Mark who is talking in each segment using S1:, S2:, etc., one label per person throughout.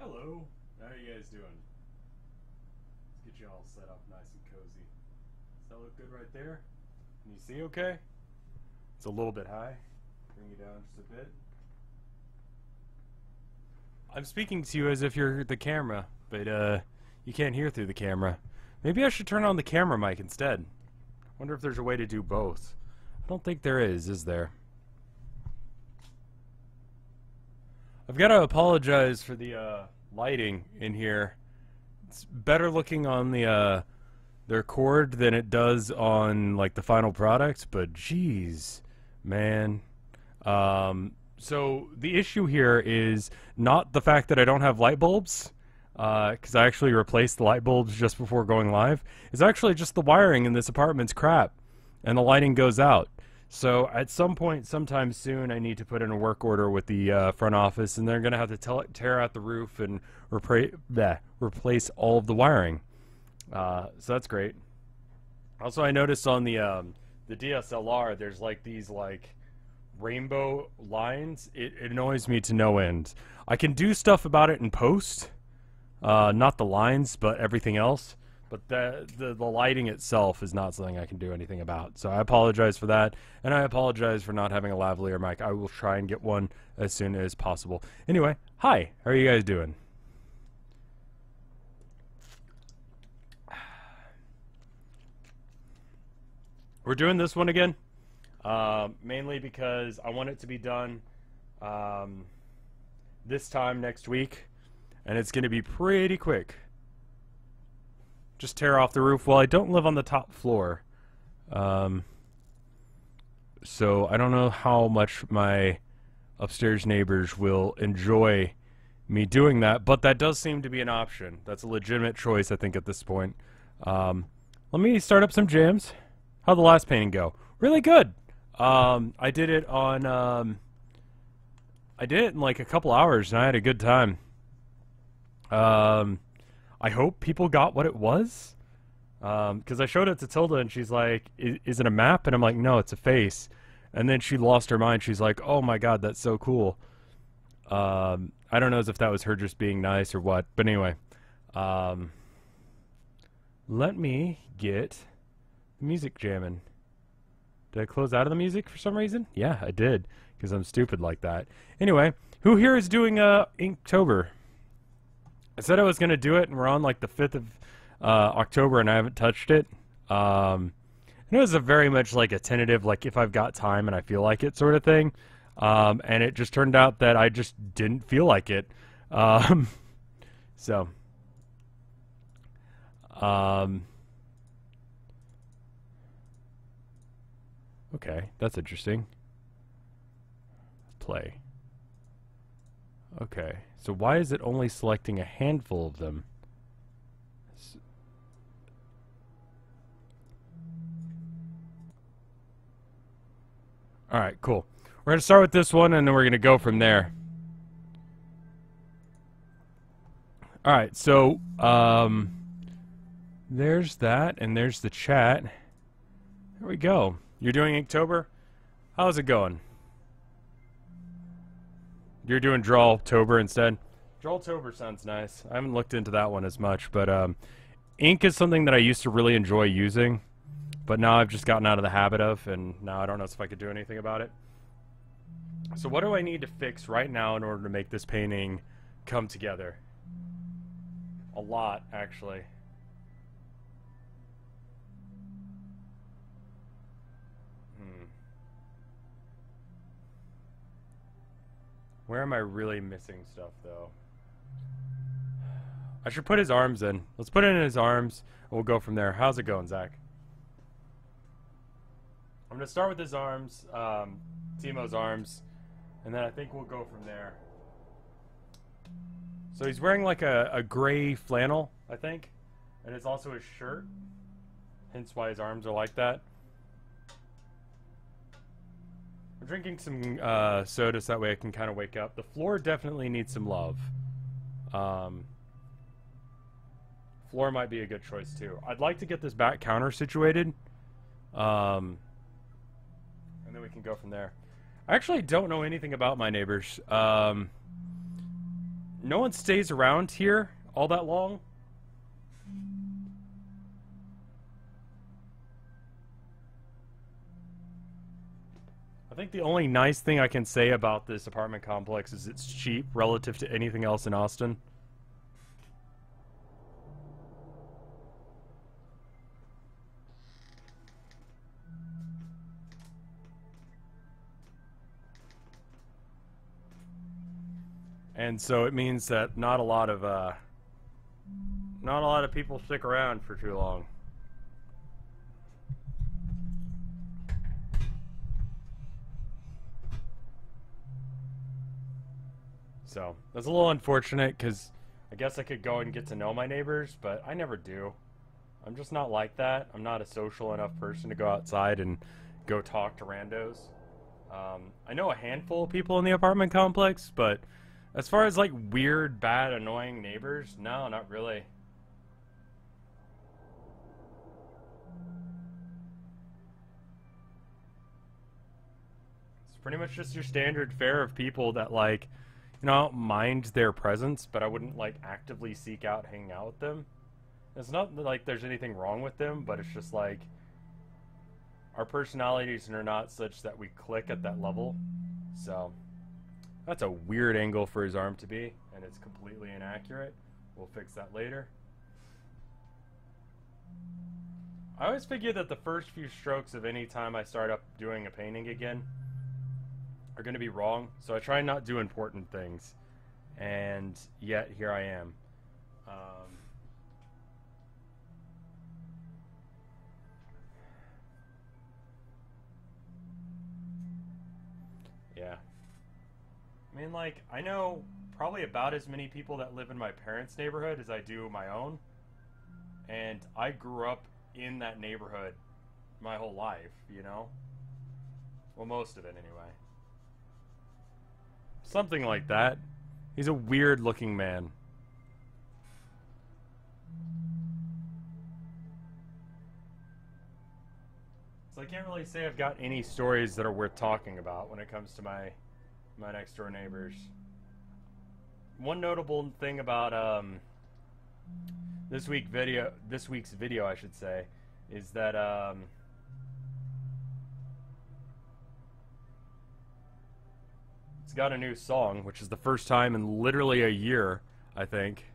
S1: Hello. How are you guys doing? Let's get you all set up nice and cozy. Does that look good right there? Can you see okay? It's a little bit high. Bring you down just a bit. I'm speaking to you as if you're the camera, but you can't hear through the camera. Maybe I should turn on the camera mic instead. Wonder if there's a way to do both. I don't think there is there? I've got to apologize for the lighting in here. It's better looking on the their cord than it does on like the final product, but geez, man. So the issue here is not the fact that I don't have light bulbs, because I actually replaced the light bulbs just before going live. It's actually just the wiring in this apartment's crap, and the lighting goes out. So at some point, sometime soon, I need to put in a work order with the front office, and they're going to have to tear out the roof and replace all of the wiring. So that's great. Also, I noticed on the DSLR, there's like these like rainbow lines. It annoys me to no end. I can do stuff about it in post, not the lines, but everything else. But the lighting itself is not something I can do anything about. So I apologize for that, and I apologize for not having a lavalier mic. I will try and get one as soon as possible. Anyway, hi. How are you guys doing? We're doing this one again, mainly because I want it to be done this time next week, and it's going to be pretty quick. Just tear off the roof. Well, I don't live on the top floor, so I don't know how much my upstairs neighbors will enjoy me doing that, but that does seem to be an option. That's a legitimate choice, I think, at this point. Let me start up some jams. How'd the last painting go? Really good. I did it on I did it in like a couple hours, and I had a good time. I hope people got what it was, because I showed it to Tilda, and she's like, is it a map? And I'm like, no, it's a face. And then she lost her mind. She's like, oh my god, that's so cool. I don't know if that was her just being nice or what, but anyway. Let me get the music jamming. Did I close out of the music for some reason? Yeah, I did, because I'm stupid like that. Anyway, who here is doing Inktober? I said I was going to do it, and we're on like the 5th of October, and I haven't touched it. And it was a very much like a tentative, like if I've got time and I feel like it sort of thing. And it just turned out that I just didn't feel like it. So. Okay, that's interesting. Play. Okay, so why is it only selecting a handful of them? Alright, cool. We're going to start with this one, and then we're going to go from there. Alright, so, there's that, and there's the chat. There we go. You're doing Inktober? How's it going? You're doing Drawtober instead? Drawtober sounds nice. I haven't looked into that one as much, but ink is something that I used to really enjoy using, but now I've just gotten out of the habit of, and now I don't know if I could do anything about it. So what do I need to fix right now in order to make this painting come together? A lot, actually. Where am I really missing stuff, though? I should put his arms in. Let's put it in his arms, and we'll go from there. How's it going, Zach? I'm going to start with his arms, Timo's arms, and then I think we'll go from there. So he's wearing like a gray flannel, I think, and it's also his shirt, hence why his arms are like that. I'm drinking some soda so that way I can kind of wake up. The floor definitely needs some love. Floor might be a good choice too. I'd like to get this back counter situated. And then we can go from there. I actually don't know anything about my neighbors. no one stays around here all that long. I think the only nice thing I can say about this apartment complex is it's cheap relative to anything else in Austin. And so it means that not a lot of people stick around for too long. So that's a little unfortunate because I guess I could go and get to know my neighbors, but I never do. I'm just not like that. I'm not a social enough person to go outside and go talk to randos. I know a handful of people in the apartment complex, but as far as like weird, bad, annoying neighbors, no, not really. It's pretty much just your standard fare of people that like, you know, I don't mind their presence, but I wouldn't like actively seek out hanging out with them. It's not like there's anything wrong with them, but it's just like our personalities are not such that we click at that level. So that's a weird angle for his arm to be, and it's completely inaccurate. We'll fix that later. I always figure that the first few strokes of any time I start up doing a painting again are going to be wrong, so I try not to do important things, and yet here I am. Yeah. I mean, like, I know probably about as many people that live in my parents' neighborhood as I do my own, and I grew up in that neighborhood my whole life, you know? Well, most of it, anyway. Something like that. He's a weird looking man. So I can't really say I've got any stories that are worth talking about when it comes to my next door neighbors. One notable thing about this week's video, I should say, is that got a new song, which is the first time in literally a year, I think.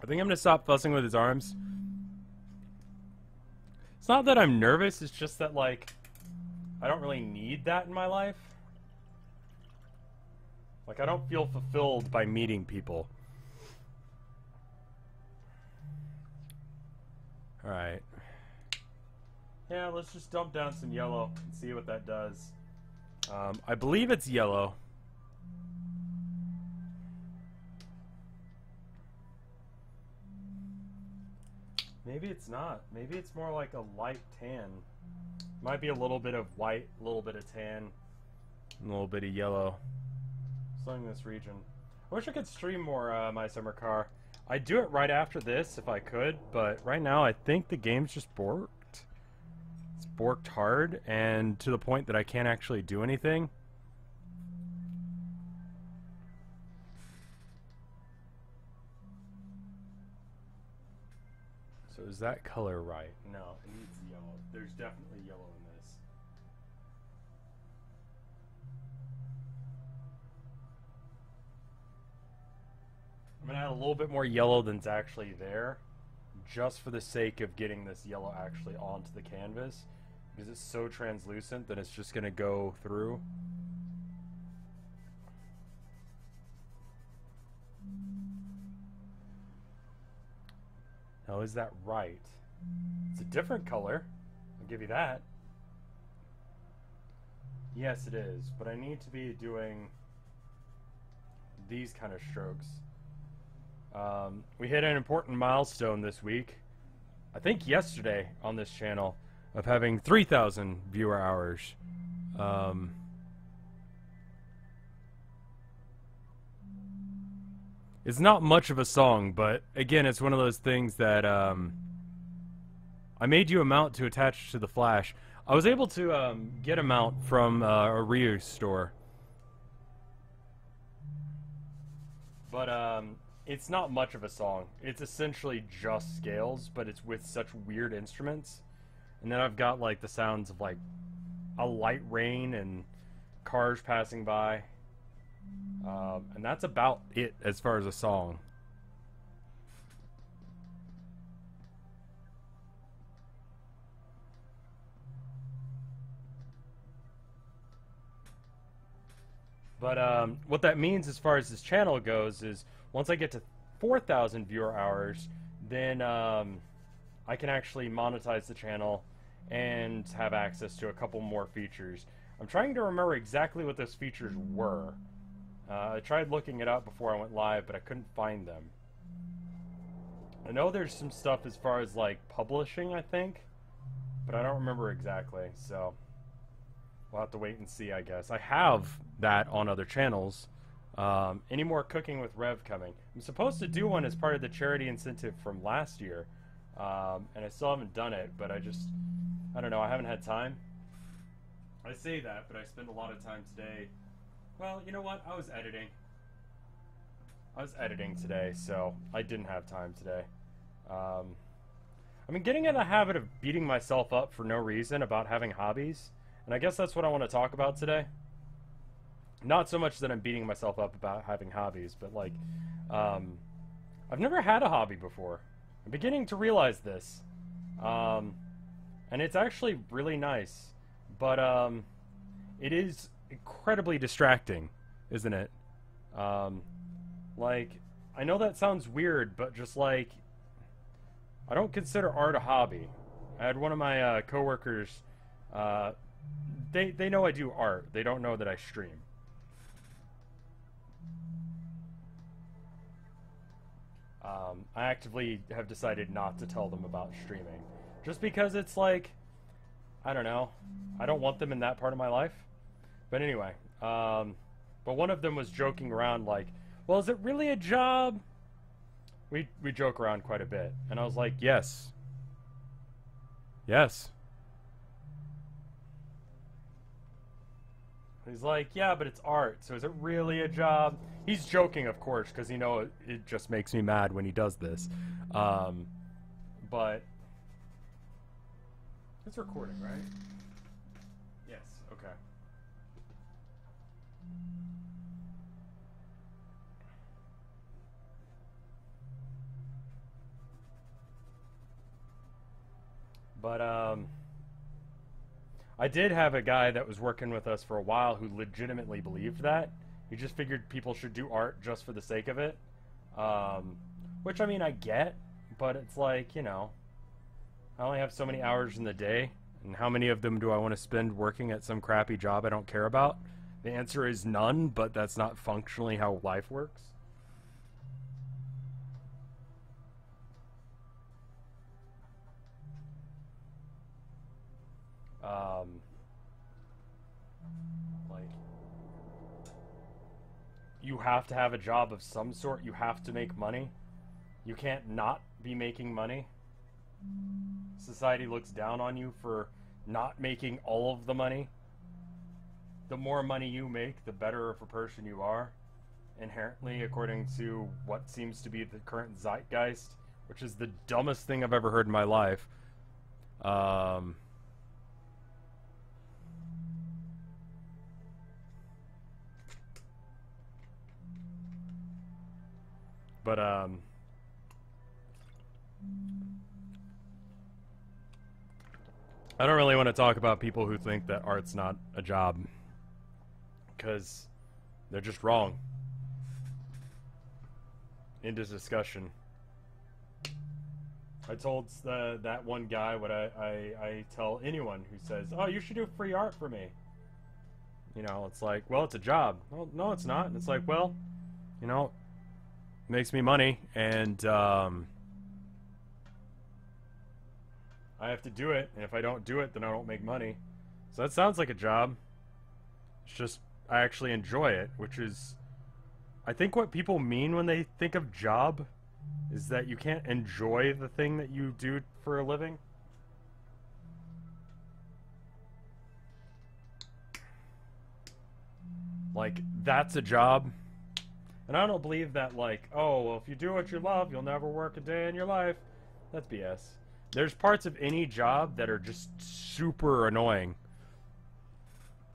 S1: I think I'm gonna stop fussing with his arms. It's not that I'm nervous, it's just that, like, I don't really need that in my life. Like, I don't feel fulfilled by meeting people. Alright. Yeah, let's just dump down some yellow and see what that does. I believe it's yellow. Maybe it's not. Maybe it's more like a light tan. Might be a little bit of white, a little bit of tan, and a little bit of yellow. Something in this region. I wish I could stream more My Summer Car. I'd do it right after this if I could, but right now I think the game's just borked. It's borked hard, and to the point that I can't actually do anything. So is that color right? No, it needs yellow. There's definitely yellow in this. I'm gonna add a little bit more yellow than's actually there, just for the sake of getting this yellow actually onto the canvas, because it's so translucent that it's just gonna go through. Now, is that right? It's a different color, I'll give you that. Yes, it is, but I need to be doing these kind of strokes. We hit an important milestone this week, I think yesterday on this channel, of having 3,000 viewer hours. It's not much of a song, but again, it's one of those things that I made you a mount to attach to the Flash. I was able to get a mount from a reuse store. But it's not much of a song. It's essentially just scales, but it's with such weird instruments. And then I've got like the sounds of like a light rain and cars passing by. And that's about it as far as a song. But what that means as far as this channel goes is once I get to 4,000 viewer hours, then I can actually monetize the channel and have access to a couple more features. I'm trying to remember exactly what those features were. I tried looking it up before I went live, but I couldn't find them. I know there's some stuff as far as like publishing, I think, but I don't remember exactly, so we'll have to wait and see, I guess. I have that on other channels. Any more Cooking with Rev coming? I'm supposed to do one as part of the charity incentive from last year, and I still haven't done it, but I don't know, I haven't had time. I say that, but I spend a lot of time today. Well, you know what? I was editing today, so I didn't have time today. I've been getting in the habit of beating myself up for no reason about having hobbies, and I guess that's what I want to talk about today. Not so much that I'm beating myself up about having hobbies, but like, I've never had a hobby before. I'm beginning to realize this. And it's actually really nice, but it is incredibly distracting, isn't it? Like, I know that sounds weird, but just like, I don't consider art a hobby. I had one of my coworkers, they know I do art. They don't know that I stream. I actively have decided not to tell them about streaming. Just because it's like, I don't know, I don't want them in that part of my life. But anyway, but one of them was joking around like, well, is it really a job? We joke around quite a bit. And I was like, yes. Yes. He's like, yeah, but it's art, so is it really a job? He's joking, of course, because you know it just makes me mad when he does this. But it's recording, right? Yes, okay. But I did have a guy that was working with us for a while who legitimately believed that. He just figured people should do art just for the sake of it. Which, I mean, I get, but it's like, you know, I only have so many hours in the day, and how many of them do I want to spend working at some crappy job I don't care about? The answer is none, but that's not functionally how life works. Like, you have to have a job of some sort. You have to make money. You can't not be making money. Society looks down on you for not making all of the money. The more money you make, the better of a person you are, inherently, according to what seems to be the current zeitgeist, which is the dumbest thing I've ever heard in my life. But I don't really want to talk about people who think that art's not a job, because they're just wrong. End of discussion. I told that one guy what I tell anyone who says, oh, you should do free art for me. You know, it's like, well, it's a job. Well, no, it's not. And it's like, well, you know, it makes me money, and I have to do it, and if I don't do it, then I don't make money. So that sounds like a job. It's just, I actually enjoy it, which is, I think what people mean when they think of job is that you can't enjoy the thing that you do for a living. Like, that's a job. And I don't believe that, like, oh, well, if you do what you love, you'll never work a day in your life. That's BS. There's parts of any job that are just super annoying.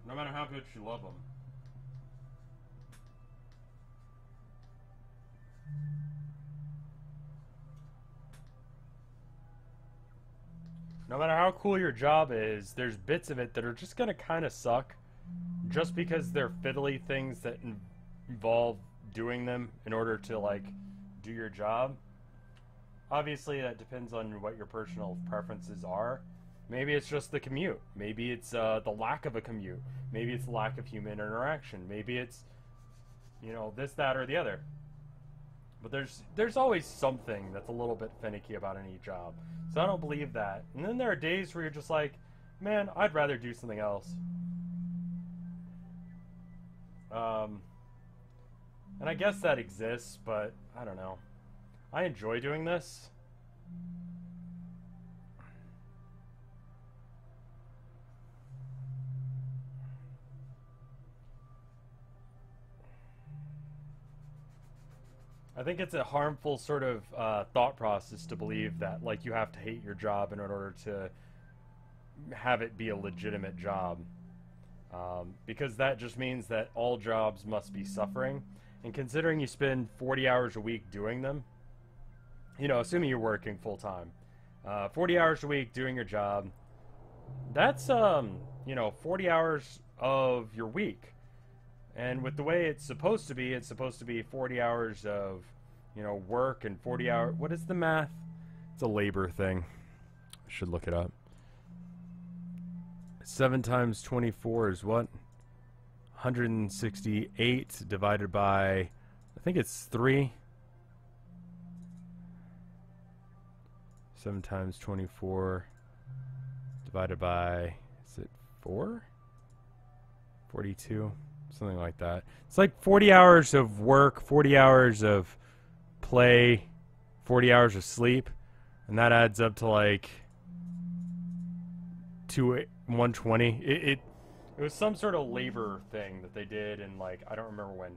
S1: No matter how much you love them. No matter how cool your job is, there's bits of it that are just going to kind of suck. Just because they're fiddly things that involve doing them in order to, like, do your job. Obviously, that depends on what your personal preferences are. Maybe it's just the commute. Maybe it's the lack of a commute. Maybe it's the lack of human interaction. Maybe it's, you know, this, that, or the other. But there's always something that's a little bit finicky about any job. So I don't believe that. And then there are days where you're just like, man, I'd rather do something else. And I guess that exists, but I don't know. I enjoy doing this. I think it's a harmful sort of thought process to believe that, like, you have to hate your job in order to have it be a legitimate job. Because that just means that all jobs must be suffering. And considering you spend 40 hours a week doing them, you know, assuming you're working full time, 40 hours a week doing your job, that's, you know, 40 hours of your week. And with the way it's supposed to be 40 hours of, you know, work and 40 hours. What is the math? It's a labor thing. I should look it up. 7 times 24 is what? 168 divided by, I think it's 3. 7 times 24 divided by, is it 4? 42? Something like that. It's like 40 hours of work, 40 hours of play, 40 hours of sleep, and that adds up to like 120. It was some sort of labor thing that they did, and like I don't remember when.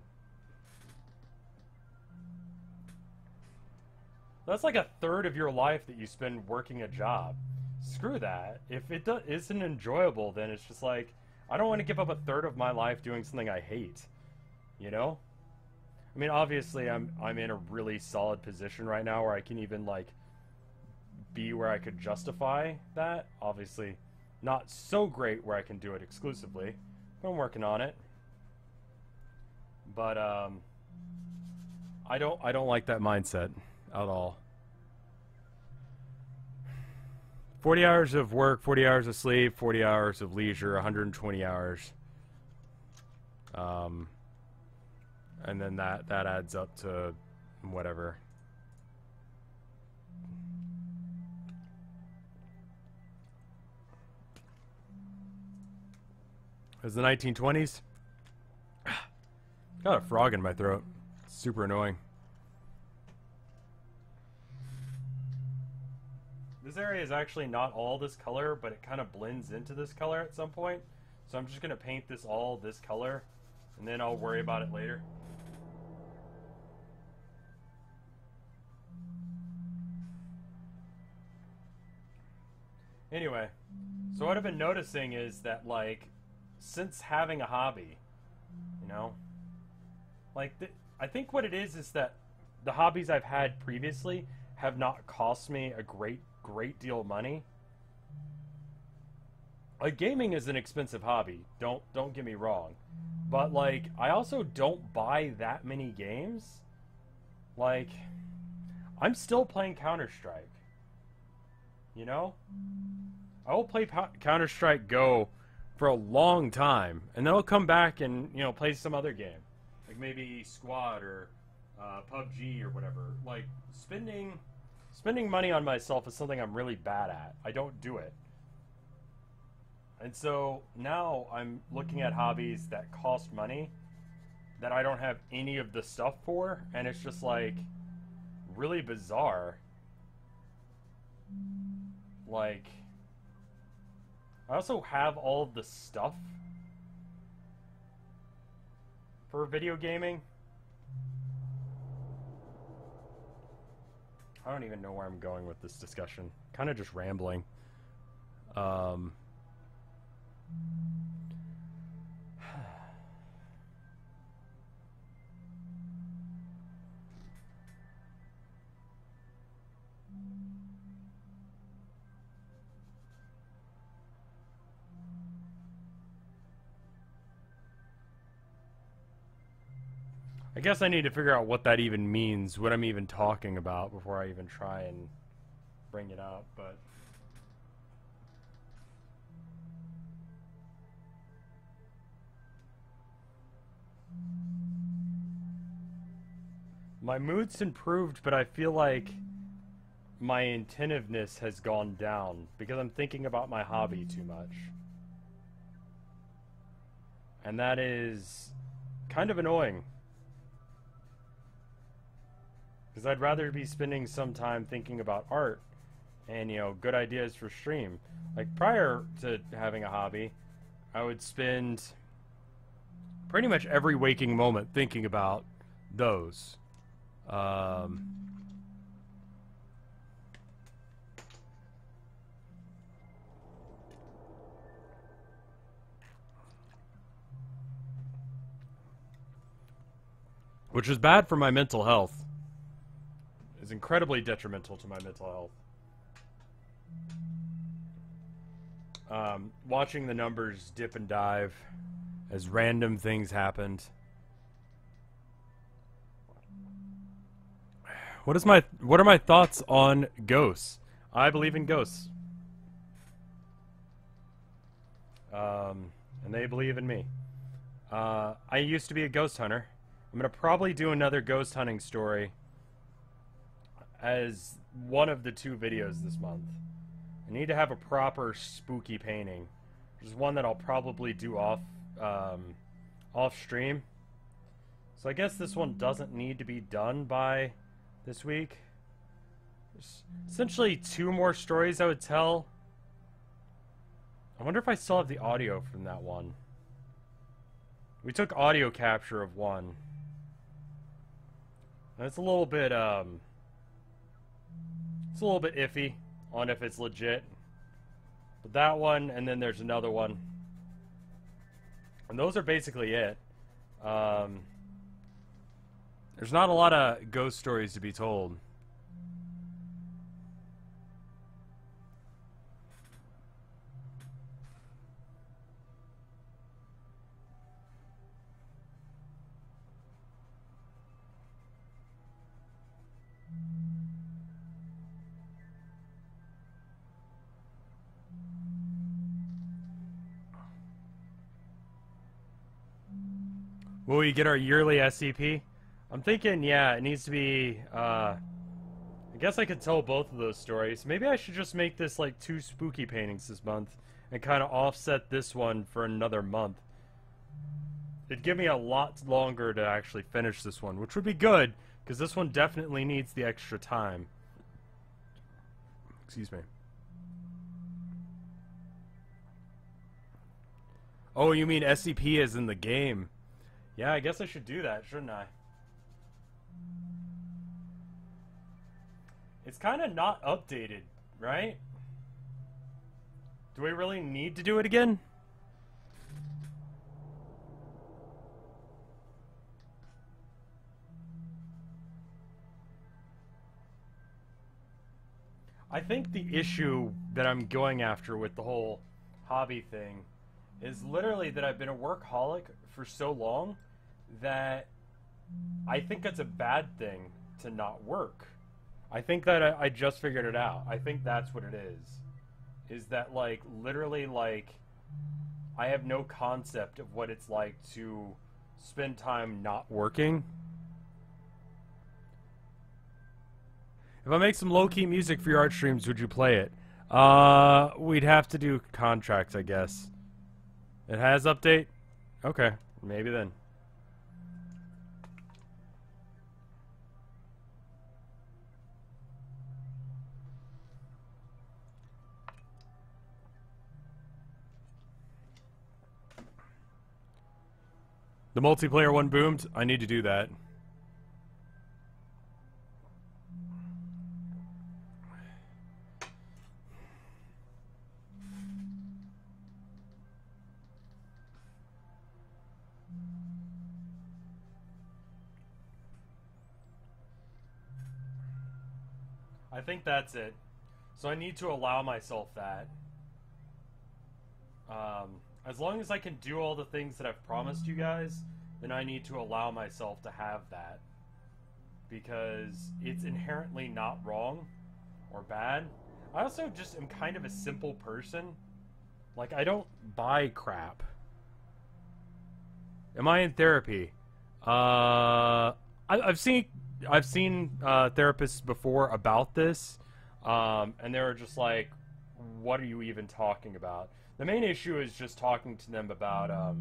S1: That's like a third of your life that you spend working a job. Screw that. If it isn't enjoyable, then it's just like, I don't want to give up a third of my life doing something I hate. You know? I mean, obviously, I'm in a really solid position right now where I can even, like, be where I could justify that. Obviously, not so great where I can do it exclusively, but I'm working on it. But, I don't like that mindset at all. 40 hours of work, 40 hours of sleep, 40 hours of leisure, 120 hours. And then that adds up to whatever. It was the 1920s. Got a frog in my throat. Super annoying. This area is actually not all this color, but it kind of blends into this color at some point. So I'm just going to paint this all this color, and then I'll worry about it later. Anyway, so what I've been noticing is that, like, since having a hobby, you know, like, I think what it is that the hobbies I've had previously have not cost me a great deal of money. Like, gaming is an expensive hobby, don't get me wrong, but like I also don't buy that many games. Like, I'm still playing Counter-Strike, you know? I will play Counter-Strike Go for a long time, and then I'll come back and, you know, play some other game, like maybe Squad or PUBG or whatever. Like, spending money on myself is something I'm really bad at. I don't do it. And so now I'm looking at hobbies that cost money that I don't have any of the stuff for, and it's just like really bizarre. Like, I also have all of the stuff, for video gaming. I don't even know where I'm going with this discussion. Kind of just rambling. I guess I need to figure out what that even means, what I'm even talking about before I even try and bring it up, but... My mood's improved, but I feel like my attentiveness has gone down because I'm thinking about my hobby too much. And that is kind of annoying. Because I'd rather be spending some time thinking about art and, you know, good ideas for stream. Like, prior to having a hobby, I would spend pretty much every waking moment thinking about those. Which is bad for my mental health. Is incredibly detrimental to my mental health. Watching the numbers dip and dive as random things happened. What are my thoughts on ghosts? I believe in ghosts. And they believe in me. I used to be a ghost hunter. I'm gonna probably do another ghost hunting story as one of the 2 videos this month. I need to have a proper spooky painting. There's one that I'll probably do off stream. So I guess this one doesn't need to be done by this week. There's essentially 2 more stories I would tell. I wonder if I still have the audio from that one. We took audio capture of one. That's a little bit it's a little bit iffy on if it's legit. But that one, and then there's another one. And those are basically it. There's not a lot of ghost stories to be told. Will we get our yearly SCP? I'm thinking, yeah, it needs to be, I guess I could tell both of those stories. Maybe I should just make this like 2 spooky paintings this month and kind of offset this one for another month. It'd give me a lot longer to actually finish this one, which would be good, because this one definitely needs the extra time. Excuse me. Oh, you mean SCP is in the game? Yeah, I guess I should do that, shouldn't I? It's kind of not updated, right? Do we really need to do it again? I think the issue that I'm going after with the whole hobby thing is literally that I've been a workaholic for so long that I think it's a bad thing to not work. I think that I just figured it out. I think that's what it is. Is that, like, literally, like, I have no concept of what it's like to spend time not working. If I make some low-key music for your art streams, would you play it? We'd have to do contracts, I guess. It has update? Okay, maybe then. The multiplayer one boomed. I need to do that. I think that's it. So I need to allow myself that. As long as I can do all the things that I've promised you guys, then I need to allow myself to have that. Because it's inherently not wrong or bad. I also just am kind of a simple person. Like, I don't buy crap. Am I in therapy? I've seen therapists before about this, and they were just like, what are you even talking about? The main issue is just talking to them about,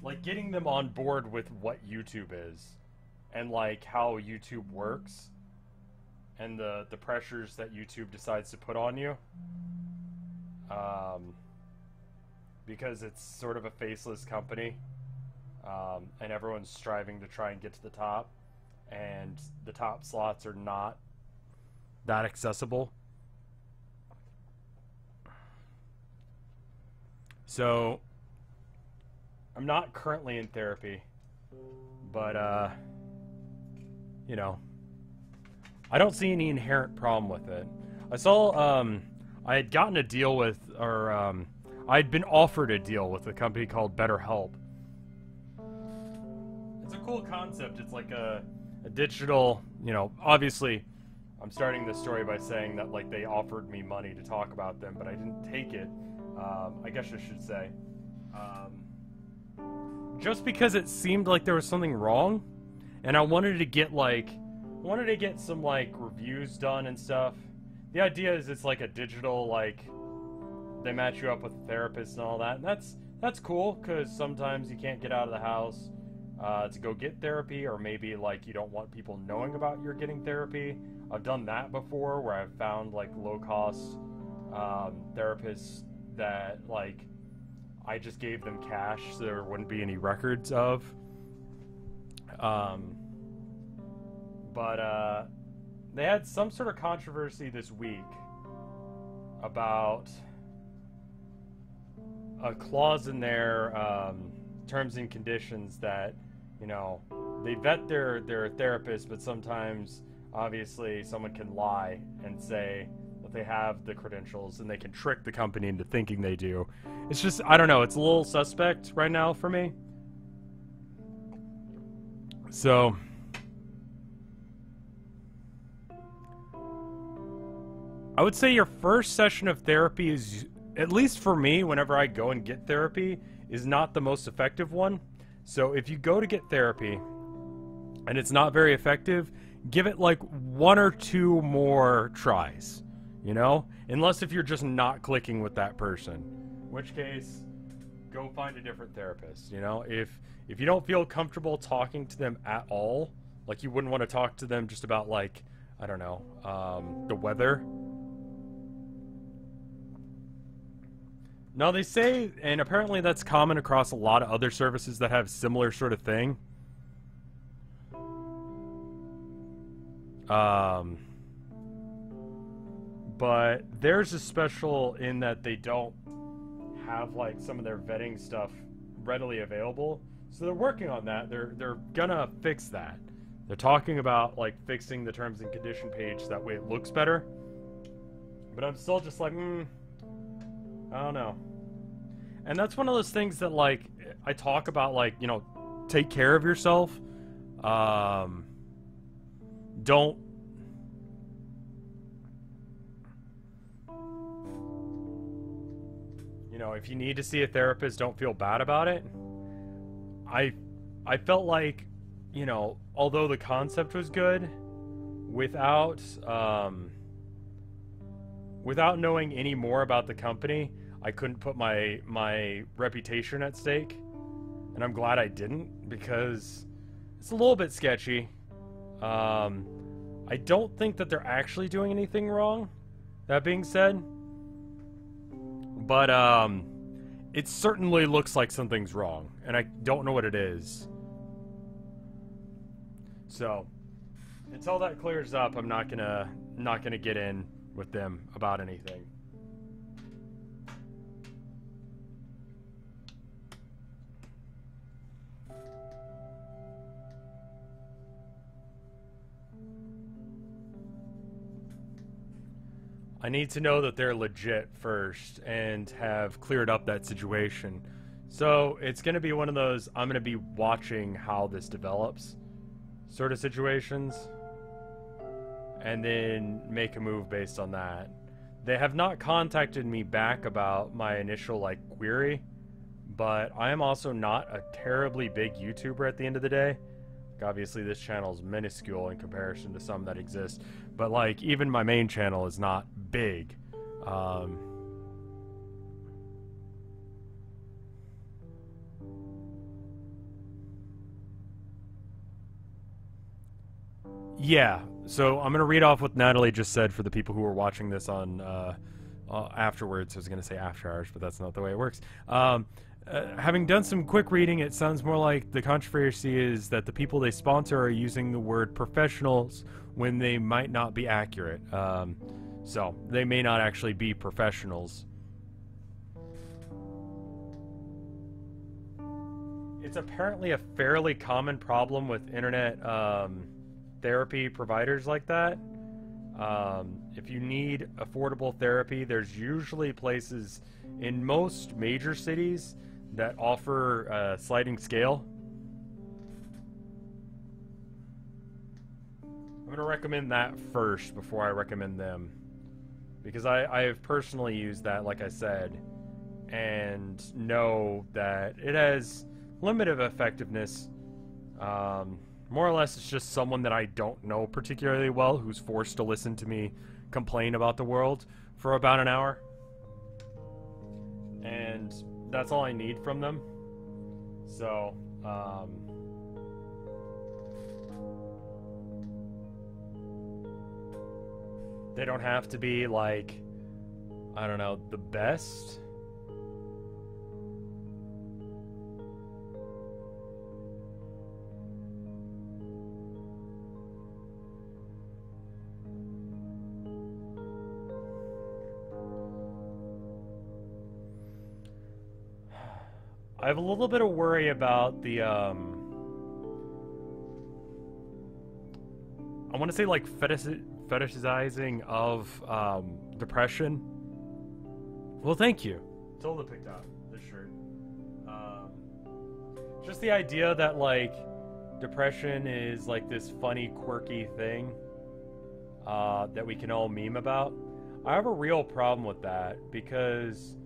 S1: like, getting them on board with what YouTube is, and, like, how YouTube works, and the pressures that YouTube decides to put on you. Because it's sort of a faceless company. And everyone's striving to try and get to the top, and the top slots are not that accessible. So I'm not currently in therapy, but you know, I don't see any inherent problem with it. I saw I had gotten a deal with, or I'd been offered a deal with a company called BetterHelp. It's a cool concept. It's like a digital, you know, obviously I'm starting this story by saying that, like, they offered me money to talk about them, but I didn't take it. I guess I should say. Just because it seemed like there was something wrong, and I wanted to get, like, some, like, reviews done and stuff. The idea is it's like a digital, like, they match you up with a therapist and all that, and that's cool, because sometimes you can't get out of the house to go get therapy, or maybe, like, you don't want people knowing about you're getting therapy. I've done that before, where I've found, like, low-cost therapists that, like, I just gave them cash so there wouldn't be any records of. But they had some sort of controversy this week about a clause in their terms and conditions that, you know, they vet their therapist, but sometimes, obviously, someone can lie and say that they have the credentials, and they can trick the company into thinking they do. It's just, I don't know, it's a little suspect right now for me. So I would say your first session of therapy is, at least for me, whenever I go and get therapy, is not the most effective one. So if you go to get therapy and it's not very effective, give it like 1 or 2 more tries, you know? Unless if you're just not clicking with that person, in which case, go find a different therapist, you know? If you don't feel comfortable talking to them at all, like you wouldn't want to talk to them just about, like, I don't know, the weather. Now they say, and apparently that's common across a lot of other services that have similar sort of thing. But theirs is special in that they don't have, like, some of their vetting stuff readily available. So they're working on that. They're gonna fix that. They're talking about, like, fixing the terms and condition page, that way it looks better. But I'm still just like, I don't know. And that's one of those things that, like, I talk about, like, you know, take care of yourself. Don't, you know, if you need to see a therapist, don't feel bad about it. I felt like, you know, although the concept was good, without knowing any more about the company, I couldn't put my reputation at stake. And I'm glad I didn't, because it's a little bit sketchy. I don't think that they're actually doing anything wrong, that being said. But it certainly looks like something's wrong, and I don't know what it is. So, until that clears up, I'm not gonna get in with them about anything. I need to know that they're legit first and have cleared up that situation. So it's going to be one of those, I'm going to be watching how this develops sort of situations, and then make a move based on that. They have not contacted me back about my initial query, but I am also not a terribly big YouTuber at the end of the day. Obviously this channel is minuscule in comparison to some that exist, but even my main channel is not big. Yeah, so I'm gonna read off what Natalie just said for the people who are watching this on afterwards. I was gonna say after hours, but that's not the way it works. Having done some quick reading, it sounds more like the controversy is that the people they sponsor are using the word professionals when they might not be accurate. So they may not actually be professionals. It's apparently a fairly common problem with internet therapy providers like that. If you need affordable therapy, there's usually places in most major cities that offer a sliding scale. I'm going to recommend that first before I recommend them, because I have personally used that, like I said, and know that it has limited effectiveness. More or less, it's just someone that I don't know particularly well who's forced to listen to me complain about the world for about an hour. And that's all I need from them. So, they don't have to be I don't know, the best. I have a little bit of worry about the, I want to say fetishizing of depression. Well, thank you. Tilda picked out this shirt. Just the idea that depression is this funny, quirky thing that we can all meme about. I have a real problem with that because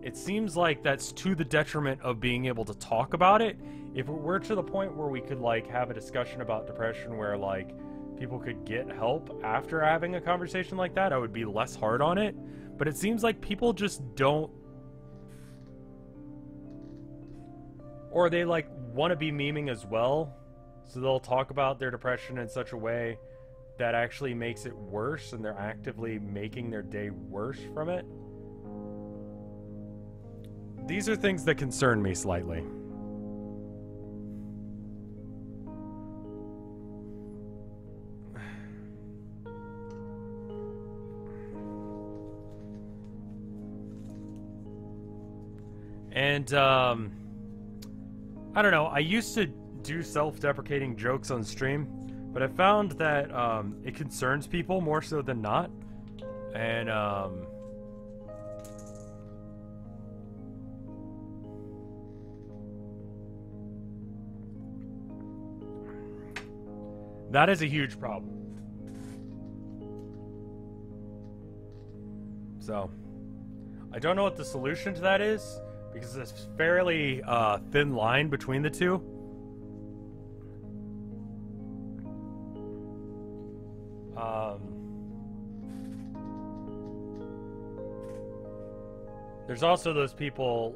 S1: it seems like that's to the detriment of being able to talk about it. If it were to the point where we could have a discussion about depression where people could get help after having a conversation like that, I would be less hard on it. But it seems like people just don't, or they want to be memeing as well, so they'll talk about their depression in such a way that actually makes it worse, and they're actively making their day worse from it. These are things that concern me slightly. And, I don't know, I used to do self-deprecating jokes on stream, but I found that, it concerns people more so than not. And, that is a huge problem. So, I don't know what the solution to that is, because there's a fairly thin line between the two. There's also those people,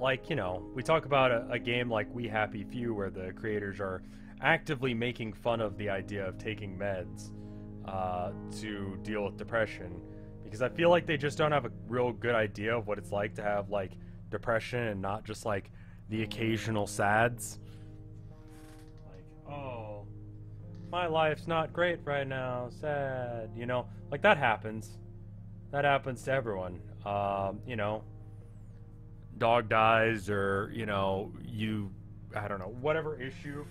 S1: we talk about a game like We Happy Few, where the creators are actively making fun of the idea of taking meds to deal with depression, because I feel like they just don't have a real good idea of what it's like to have depression and not just like the occasional sads. Like, oh, my life's not great right now, sad, you know, like that happens. That happens to everyone. You know, dog dies, or, you know, I don't know, whatever issue.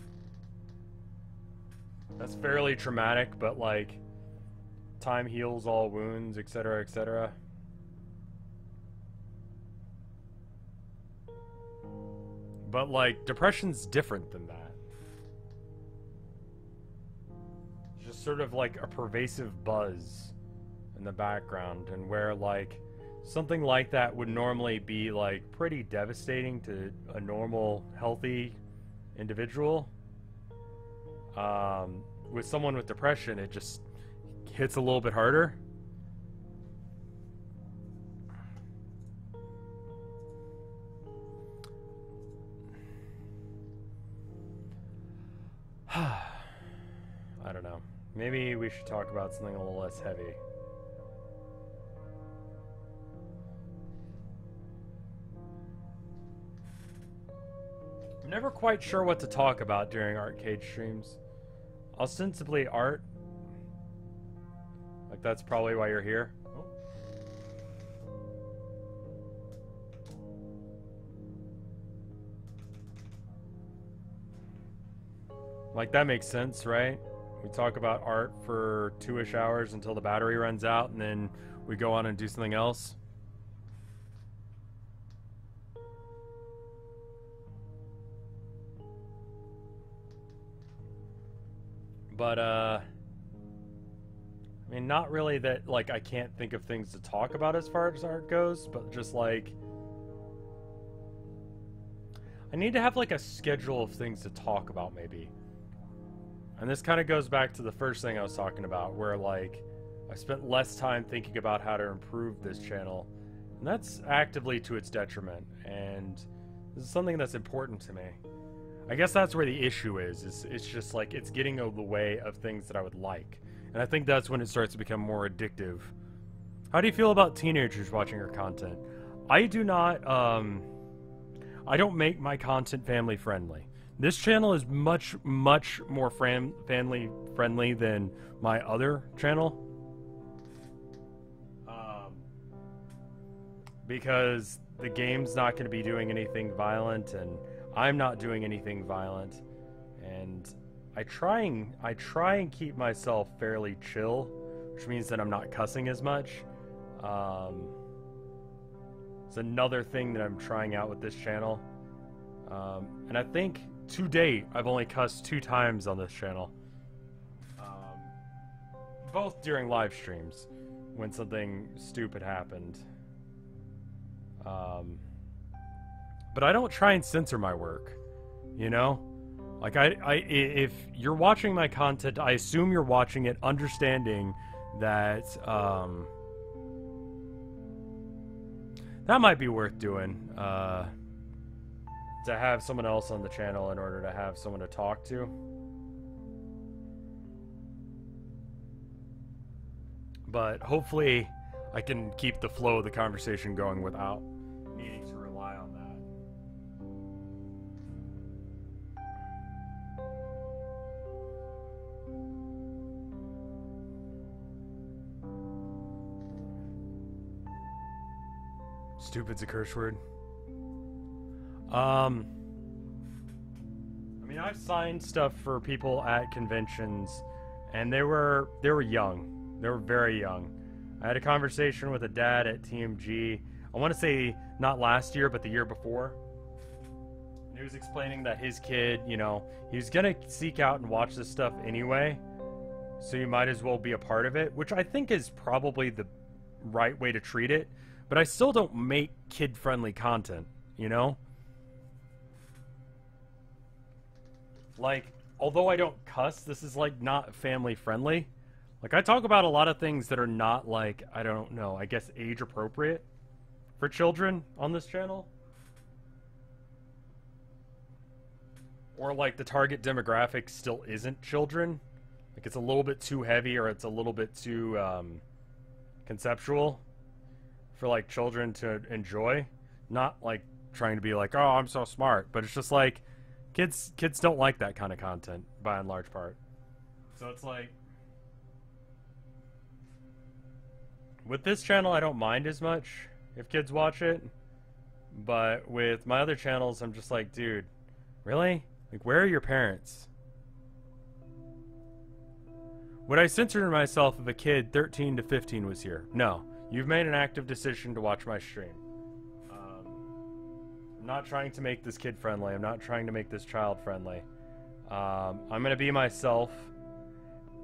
S1: That's fairly traumatic, but like, time heals all wounds, etc., etc. But like, depression's different than that. It's just sort of like a pervasive buzz in the background, and where like something like that would normally be like pretty devastating to a normal, healthy individual. With someone with depression, it just hits a little bit harder. I don't know. Maybe we should talk about something a little less heavy. I'm never quite sure what to talk about during Artcade streams. Ostensibly art. Like, that's probably why you're here. Oh. Like, that makes sense, right? We talk about art for 2-ish hours until the battery runs out, and then we go on and do something else. But, I mean, not really that, like, I can't think of things to talk about as far as art goes, but just, like, I need to have, like, a schedule of things to talk about, maybe. And this kind of goes back to the first thing I was talking about, where, like, I spent less time thinking about how to improve this channel, and that's actively to its detriment, and this is something that's important to me. I guess that's where the issue is it's just like, it's getting in the way of things that I would like. And I think that's when it starts to become more addictive. How do you feel about teenagers watching your content? I do not, I don't make my content family friendly. This channel is much, much more family friendly than my other channel. Because the game's not going to be doing anything violent, and I'm not doing anything violent, and I try and keep myself fairly chill, which means that I'm not cussing as much. It's another thing that I'm trying out with this channel, and I think to date I've only cussed 2 times on this channel, both during live streams when something stupid happened. But I don't try and censor my work, you know? Like, if you're watching my content, I assume you're watching it understanding that, that might be worth doing, to have someone else on the channel in order to have someone to talk to. But hopefully I can keep the flow of the conversation going without needing to rely on that. Stupid's a curse word. I mean, I've signed stuff for people at conventions, and they were young. They were very young. I had a conversation with a dad at TMG. I want to say not last year, but the year before. And he was explaining that his kid, you know, he was gonna seek out and watch this stuff anyway, so you might as well be a part of it, which I think is probably the right way to treat it. But I still don't make kid-friendly content, you know? Like, although I don't cuss, this is, like, not family-friendly. Like, I talk about a lot of things that are not, like, I don't know, I guess age-appropriate for children on this channel. Or, like, the target demographic still isn't children. Like, it's a little bit too heavy, or it's a little bit too, conceptual for, like, children to enjoy. Not, like, trying to be like, oh, I'm so smart. But it's just like, kids don't like that kind of content, by and large part. So it's like, with this channel, I don't mind as much if kids watch it. But with my other channels, I'm just like, dude, really? Like, where are your parents? Would I censor myself if a kid 13 to 15 was here? No. You've made an active decision to watch my stream. I'm not trying to make this kid friendly. I'm not trying to make this child friendly. I'm going to be myself.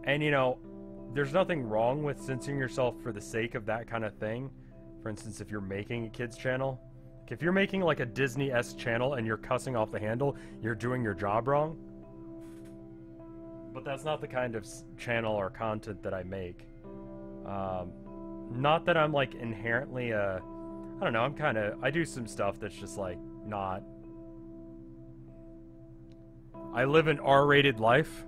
S1: And, you know, there's nothing wrong with censoring yourself for the sake of that kind of thing. For instance, if you're making a kid's channel. If you're making like a Disney-esque channel and you're cussing off the handle, you're doing your job wrong. But that's not the kind of channel or content that I make. Not that I'm like inherently I don't know, I do some stuff that's just like not... I live an R-rated life.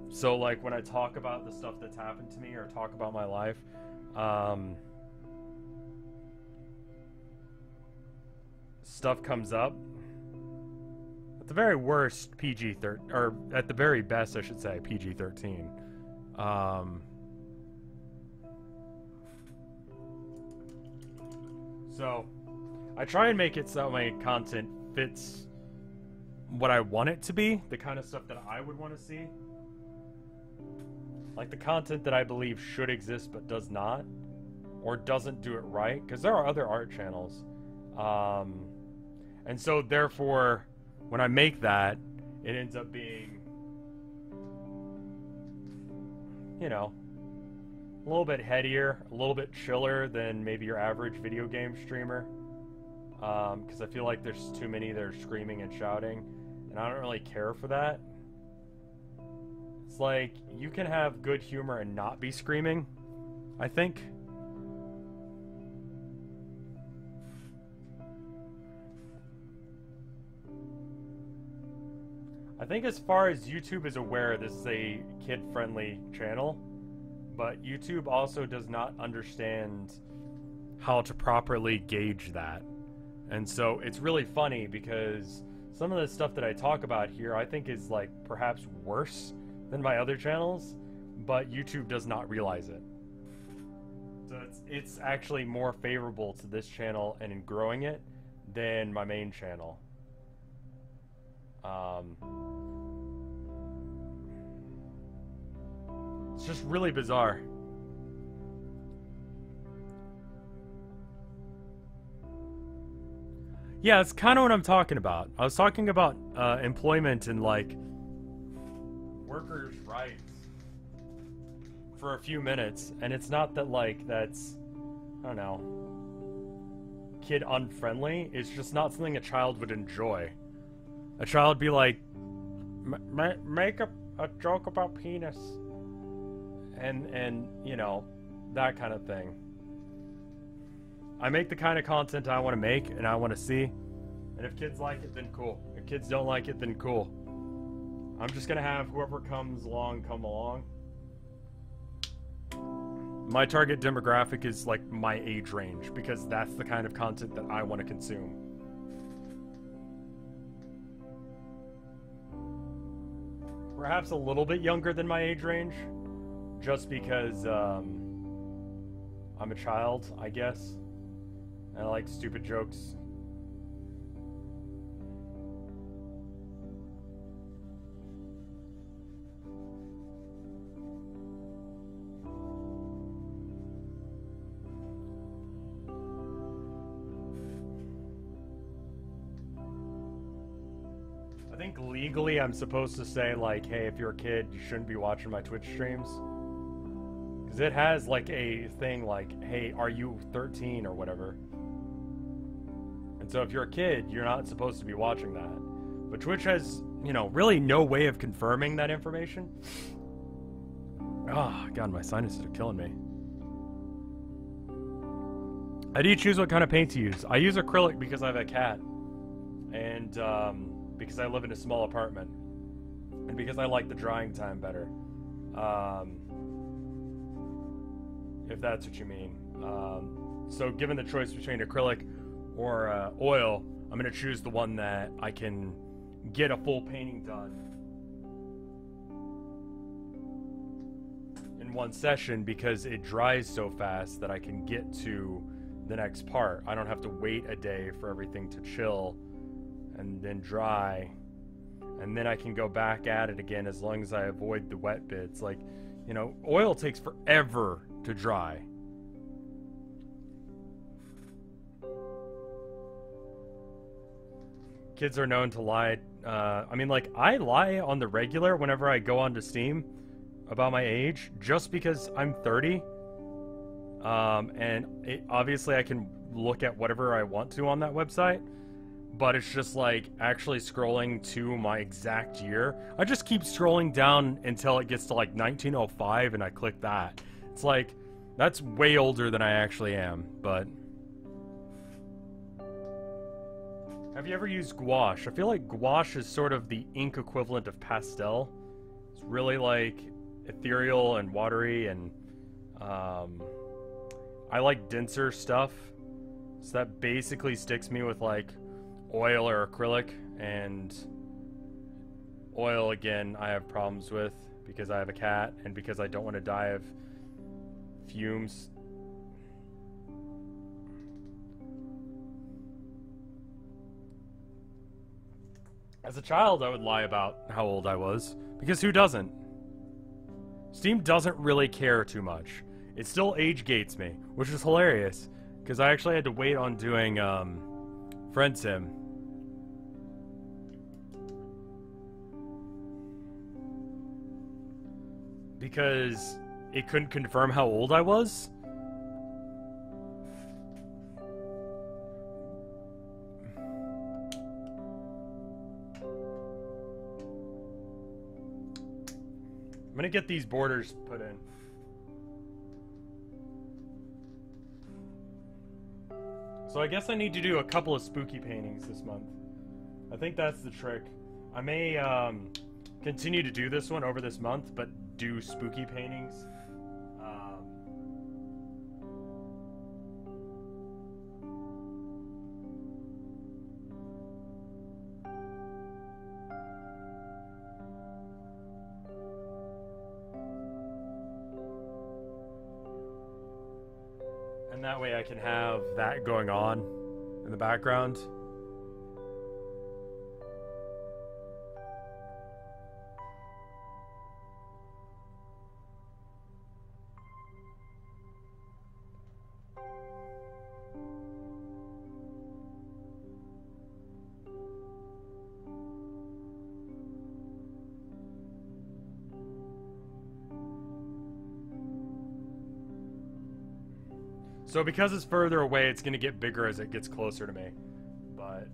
S1: So like when I talk about the stuff that's happened to me or talk about my life, stuff comes up. At the very worst, PG-13, or at the very best, I should say, PG-13. So, I try and make it so my content fits what I want it to be, the kind of stuff that I would want to see. Like the content that I believe should exist but does not, or doesn't do it right, because there are other art channels. And so, therefore, when I make that, it ends up being, you know, a little bit headier, a little bit chiller than maybe your average video game streamer. Because I feel like there's too many that are screaming and shouting, and I don't really care for that. It's like, you can have good humor and not be screaming, I think. I think as far as YouTube is aware, this is a kid-friendly channel, but YouTube also does not understand how to properly gauge that. And so it's really funny because some of the stuff that I talk about here I think is like perhaps worse than my other channels, but YouTube does not realize it. So it's actually more favorable to this channel and in growing it than my main channel. It's just really bizarre. Yeah, it's kind of what I'm talking about. I was talking about employment and like workers' rights for a few minutes, and it's not that like that's, I don't know, kid unfriendly. It's just not something a child would enjoy. A child would be like, make a joke about penis, and you know, that kind of thing. I make the kind of content I want to make and I want to see, and if kids like it, then cool. If kids don't like it, then cool. I'm just gonna have whoever comes along come along. My target demographic is like my age range, because that's the kind of content that I want to consume. Perhaps a little bit younger than my age range, just because I'm a child, I guess, and I like stupid jokes. I think legally I'm supposed to say like, hey, if you're a kid, you shouldn't be watching my Twitch streams. Because it has like a thing like, hey, are you 13 or whatever? And so if you're a kid, you're not supposed to be watching that. But Twitch has, you know, really no way of confirming that information. Oh, God, my sinuses are killing me. How do you choose what kind of paint to use? I use acrylic because I have a cat. And, because I live in a small apartment. And because I like the drying time better. If that's what you mean. So given the choice between acrylic or oil, I'm going to choose the one that I can get a full painting done in one session, because it dries so fast that I can get to the next part. I don't have to wait a day for everything to chill and then dry, and then I can go back at it again as long as I avoid the wet bits. Like, you know, oil takes forever to dry. Kids are known to lie. I mean, like, I lie on the regular whenever I go onto Steam about my age, just because I'm 30. And obviously I can look at whatever I want to on that website, but it's just like actually scrolling to my exact year. I just keep scrolling down until it gets to like 1905 and I click that. It's like, that's way older than I actually am, but... Have you ever used gouache? I feel like gouache is sort of the ink equivalent of pastel. It's really like ethereal and watery, and I like denser stuff. So that basically sticks me with like oil or acrylic, and oil, again, I have problems with because I have a cat and because I don't want to die of fumes. As a child, I would lie about how old I was, because who doesn't? Steam doesn't really care too much. It still age gates me, which is hilarious, because I actually had to wait on doing Friend Sim. Because it couldn't confirm how old I was. I'm gonna get these borders put in. So I guess I need to do a couple of spooky paintings this month. I think that's the trick. I may continue to do this one over this month, but do spooky paintings. And that way I can have that going on in the background. So because it's further away, it's going to get bigger as it gets closer to me. But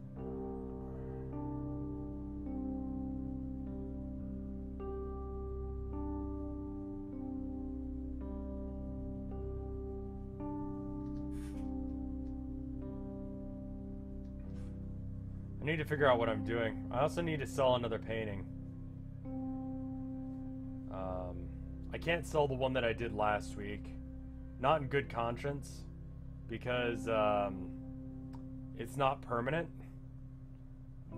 S1: I need to figure out what I'm doing. I also need to sell another painting. I can't sell the one that I did last week. Not in good conscience, because it's not permanent.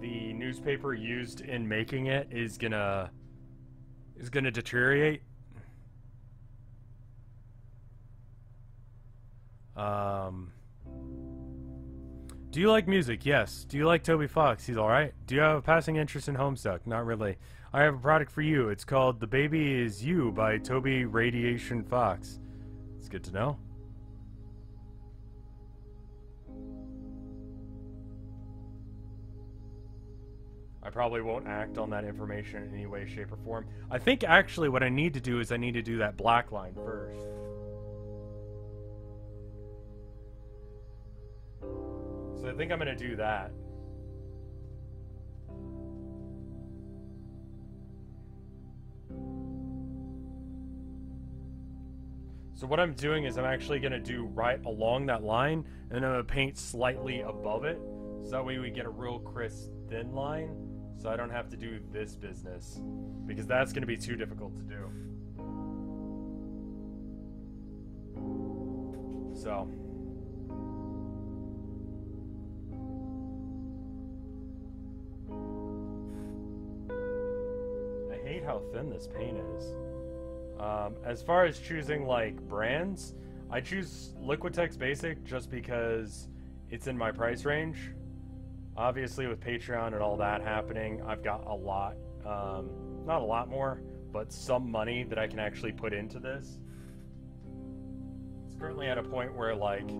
S1: The newspaper used in making it is gonna deteriorate. Do you like music? Yes. Do you like Toby Fox? He's alright. Do you have a passing interest in Homestuck? Not really. I have a product for you. It's called The Baby Is You by Toby Radiation Fox. It's good to know. I probably won't act on that information in any way, shape, or form. I think actually what I need to do is I need to do that black line first. So I think I'm going to do that. So what I'm doing is I'm actually going to do right along that line, and then I'm going to paint slightly above it, so that way we get a real crisp thin line, so I don't have to do this business, because that's going to be too difficult to do. So hate how thin this paint is. As far as choosing like brands, I choose Liquitex Basic just because it's in my price range. Obviously with Patreon and all that happening, I've got a lot, not a lot more, but some money that I can actually put into this. It's currently at a point where like,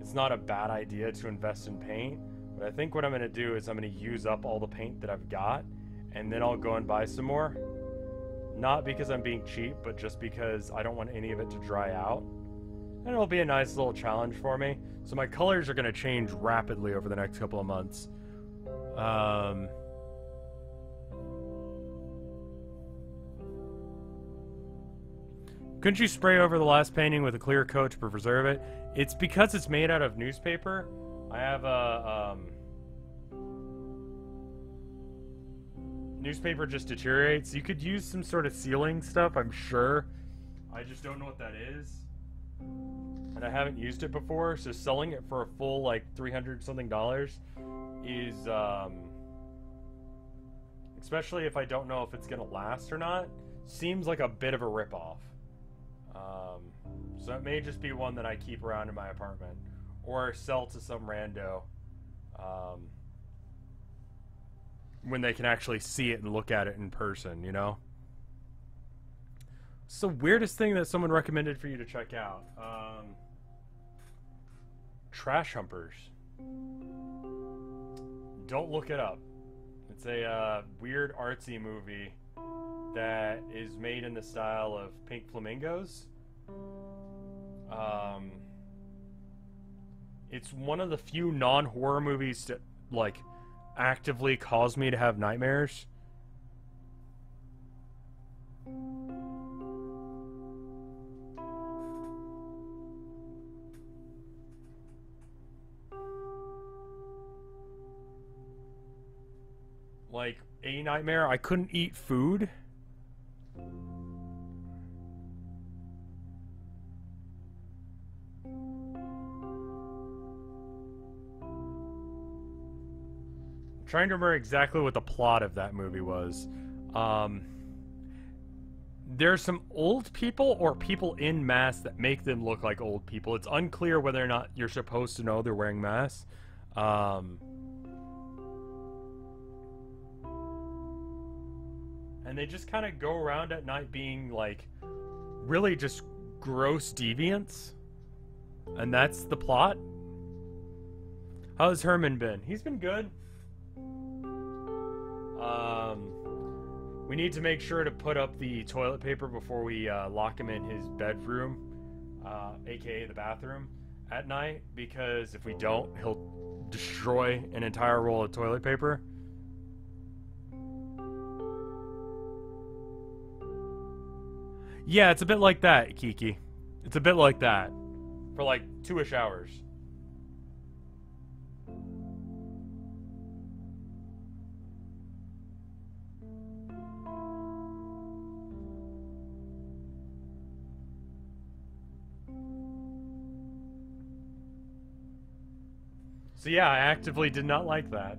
S1: it's not a bad idea to invest in paint, but I think what I'm going to do is I'm going to use up all the paint that I've got, and then I'll go and buy some more. Not because I'm being cheap, but just because I don't want any of it to dry out. And it'll be a nice little challenge for me. So my colors are going to change rapidly over the next couple of months. Couldn't you spray over the last painting with a clear coat to preserve it? It's because it's made out of newspaper. I have a... newspaper just deteriorates. You could use some sort of sealing stuff, I'm sure. I just don't know what that is. And I haven't used it before, so selling it for a full, like, $300 something is, especially if I don't know if it's gonna last or not, seems like a bit of a ripoff. So it may just be one that I keep around in my apartment, or sell to some rando, when they can actually see it and look at it in person, you know? It's the weirdest thing that someone recommended for you to check out. Trash Humpers. Don't look it up. It's a weird artsy movie that is made in the style of Pink Flamingos. It's one of the few non-horror movies that, like, actively cause me to have nightmares. Like, a nightmare, I couldn't eat food. Trying to remember exactly what the plot of that movie was. There's some old people or people in masks that make them look like old people. It's unclear whether or not you're supposed to know they're wearing masks. And they just kind of go around at night being like really just gross deviants. And that's the plot. How's Herman been? He's been good. We need to make sure to put up the toilet paper before we lock him in his bedroom, aka the bathroom, at night, because if we don't, he'll destroy an entire roll of toilet paper. Yeah, it's a bit like that, Kiki. It's a bit like that. For like 2-ish hours. So yeah, I actively did not like that.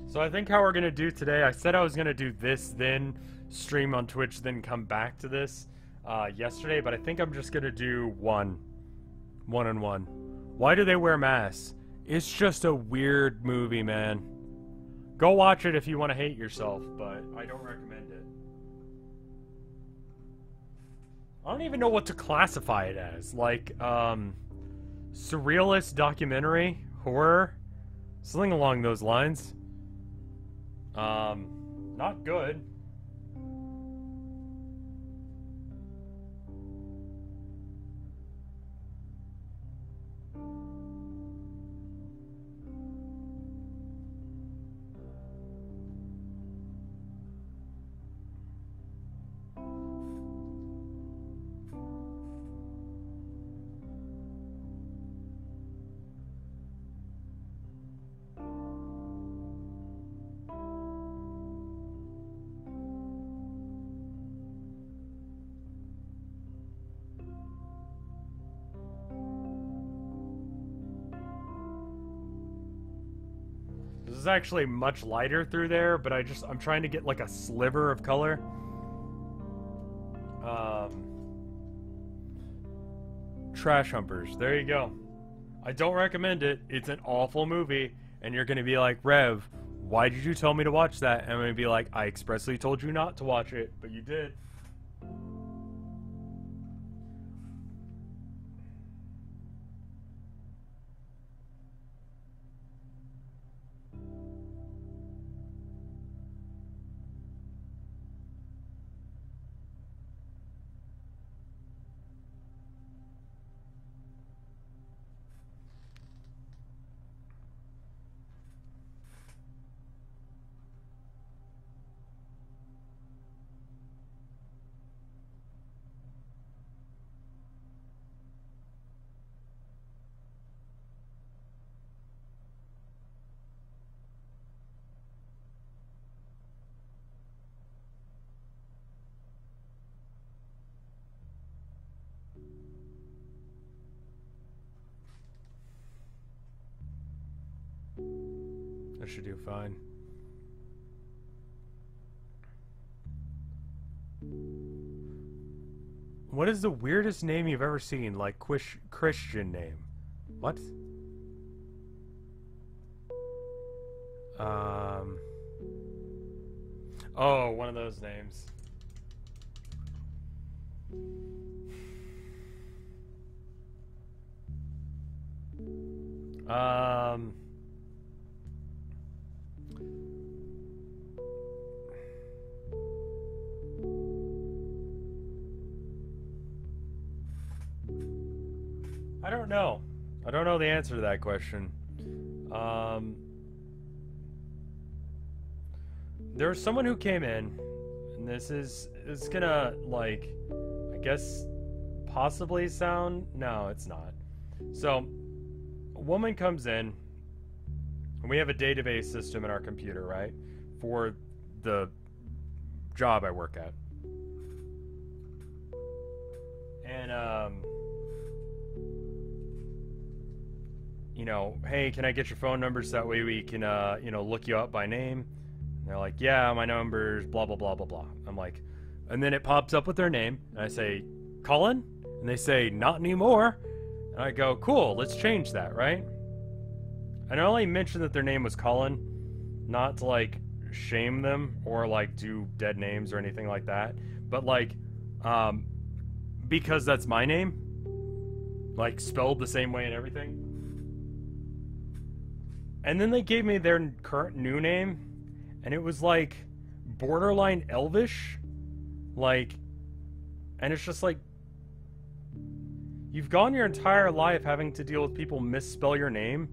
S1: So I think how we're going to do today, I said I was going to do this, then stream on Twitch, then come back to this yesterday, but I think I'm just going to do one and one. Why do they wear masks? It's just a weird movie, man. Go watch it if you want to hate yourself, but I don't recommend it. I don't even know what to classify it as. Like, surrealist documentary? Horror? Something along those lines. Not good. This is actually much lighter through there, but I'm trying to get like a sliver of color. Trash Humpers. There you go. I don't recommend it. It's an awful movie, and you're gonna be like, Rev, why did you tell me to watch that? And I'm gonna be like, I expressly told you not to watch it, but you did. I should do fine. What is the weirdest name you've ever seen? Like Christian name? What? Oh, one of those names. I don't know. I don't know the answer to that question. There's someone who came in, and it's gonna, like, I guess, possibly sound... No, it's not. So, a woman comes in, and we have a database system in our computer, right? For the job I work at. And, you know, hey, can I get your phone number so that way we can, you know, look you up by name? And they're like, yeah, my number's blah, blah, blah, blah, blah. I'm like, and then it pops up with their name, and I say, Colin? And they say, not anymore. And I go, cool, let's change that, right? And I only mentioned that their name was Colin, not to, like, shame them or, like, do dead names or anything like that. But, like, because that's my name, like, spelled the same way and everything. And then they gave me their current new name, and it was, like, borderline Elvish. Like, and it's just like, you've gone your entire life having to deal with people misspell your name,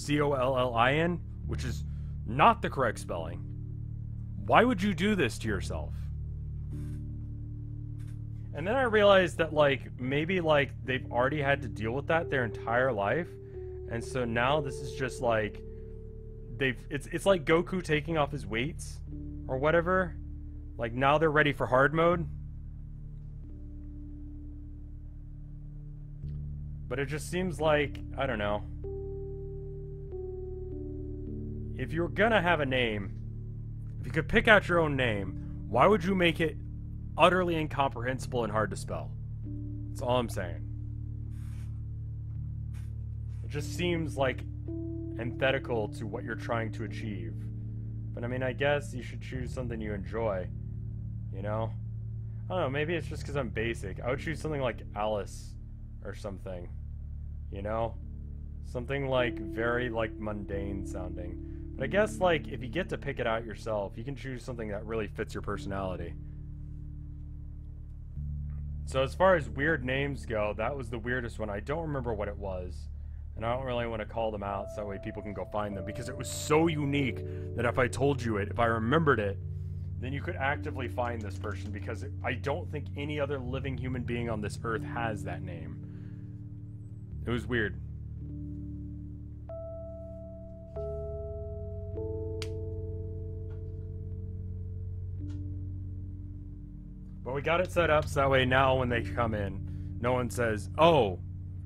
S1: Collin, which is not the correct spelling. Why would you do this to yourself? And then I realized that, like, maybe, like, they've already had to deal with that their entire life. And so now this is just, like, it's like Goku taking off his weights or whatever. Like, now they're ready for hard mode. But it just seems like, I don't know. If you're gonna have a name, if you could pick out your own name, why would you make it utterly incomprehensible and hard to spell? That's all I'm saying. It just seems like antithetical to what you're trying to achieve. But I mean, I guess you should choose something you enjoy. You know? I don't know, maybe it's just because I'm basic. I would choose something like Alice or something. You know? Something like very like mundane sounding. But I guess like if you get to pick it out yourself, you can choose something that really fits your personality. So as far as weird names go, that was the weirdest one. I don't remember what it was. And I don't really want to call them out so that way people can go find them. Because it was so unique that if I told you it, if I remembered it, then you could actively find this person. Because I don't think any other living human being on this earth has that name. It was weird. But we got it set up so that way now when they come in, no one says, oh,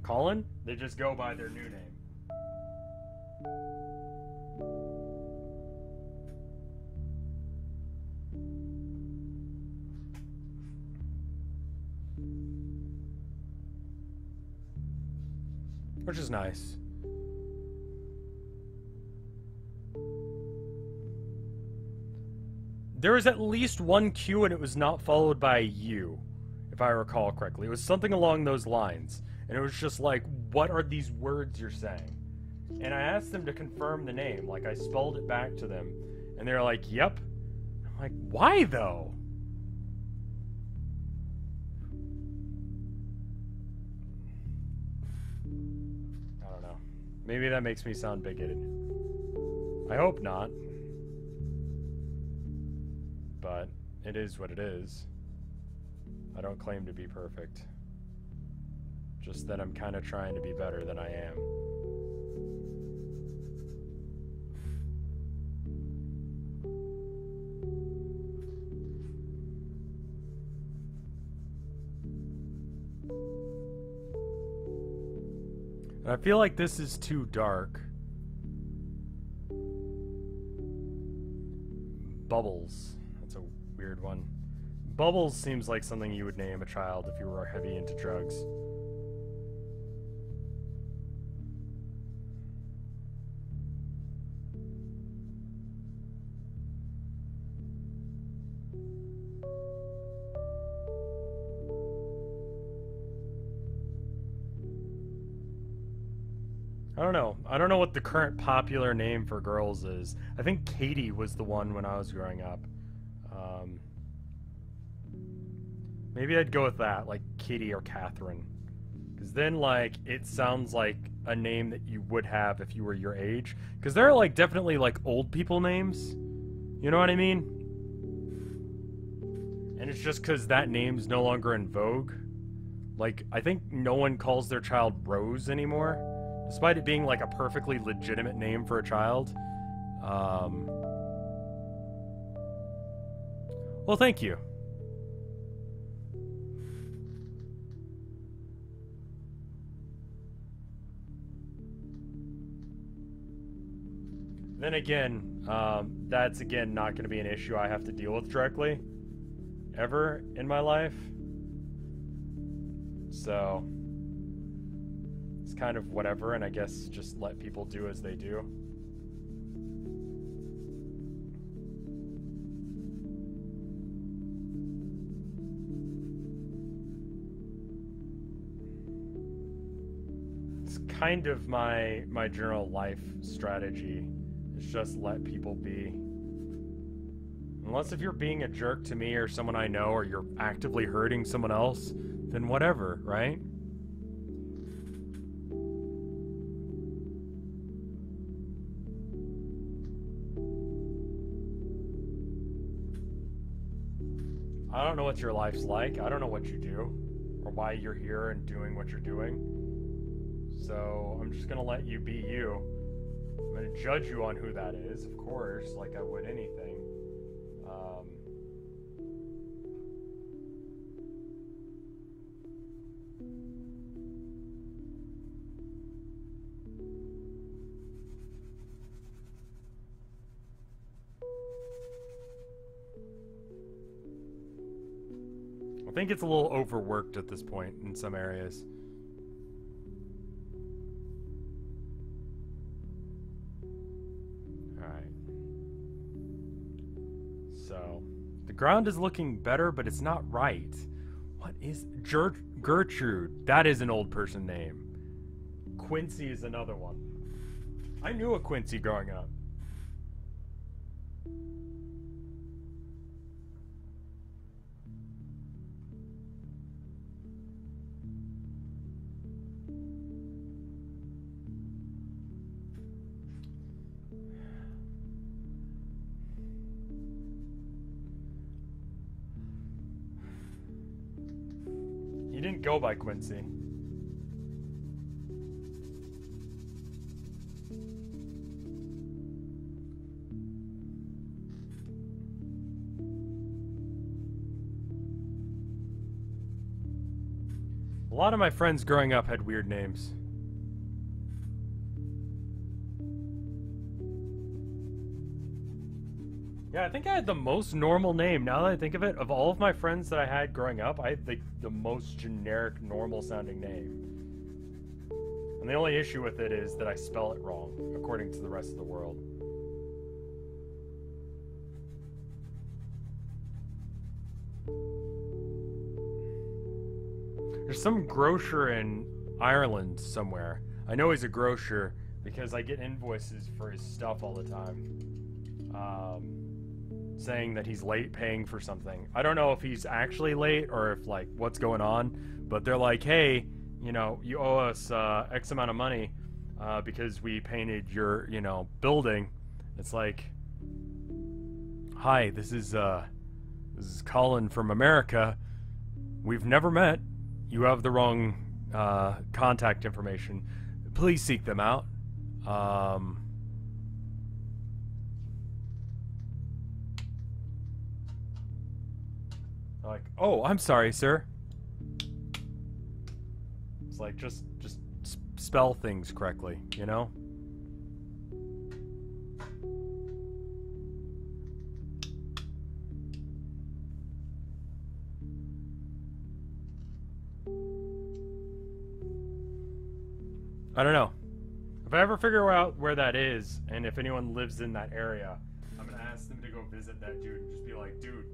S1: Colin? They just go by their new name. which is nice. There was at least one Q and it was not followed by a U, if I recall correctly. It was something along those lines. And it was just like, what are these words you're saying? And I asked them to confirm the name. Like, I spelled it back to them. And they're like, yep. I'm like, why though? I don't know. Maybe that makes me sound bigoted. I hope not. But it is what it is. I don't claim to be perfect. Just that I'm kind of trying to be better than I am. And I feel like this is too dark. Bubbles. That's a weird one. Bubbles seems like something you would name a child if you were heavy into drugs. I don't know. I don't know what the current popular name for girls is. I think Katie was the one when I was growing up. Maybe I'd go with that, like Katie or Catherine. Because then, like, it sounds like a name that you would have if you were your age. Because there are, like, definitely, like, old people names. You know what I mean? And it's just because that name's no longer in vogue. Like, I think no one calls their child Rose anymore. Despite it being, like, a perfectly legitimate name for a child. Well, thank you. Then again, that's again not going to be an issue I have to deal with directly, ever in my life. So, it's kind of whatever, and I guess just let people do as they do. It's kind of my general life strategy. Just let people be. Unless if you're being a jerk to me or someone I know, or you're actively hurting someone else, then whatever, right? I don't know what your life's like. I don't know what you do, or why you're here and doing what you're doing. So I'm just gonna let you be you. I'm going to judge you on who that is, of course, like I would anything. I think it's a little overworked at this point in some areas. So, the ground is looking better, but it's not right. What is Gertrude? That is an old person name. Quincy is another one. I knew a Quincy growing up. He didn't go by Quincy. A lot of my friends growing up had weird names. Yeah, I think I had the most normal name, now that I think of it. Of all of my friends that I had growing up, I had the most generic, normal sounding name. And And the only issue with it is that I spell it wrong, according to the rest of the world. There's some grocer in Ireland somewhere. I know he's a grocer because I get invoices for his stuff all the time. Saying that he's late paying for something. I don't know if he's actually late or if, like, what's going on, but they're like, hey, you know, you owe us X amount of money because we painted your, you know, building. It's like, hi, this is Colin from America. We've never met. You have the wrong contact information. Please seek them out. Like, oh, I'm sorry, sir. It's like, just spell things correctly, you know? I don't know. If I ever figure out where that is, and if anyone lives in that area, I'm gonna ask them to go visit that dude and just be like, dude.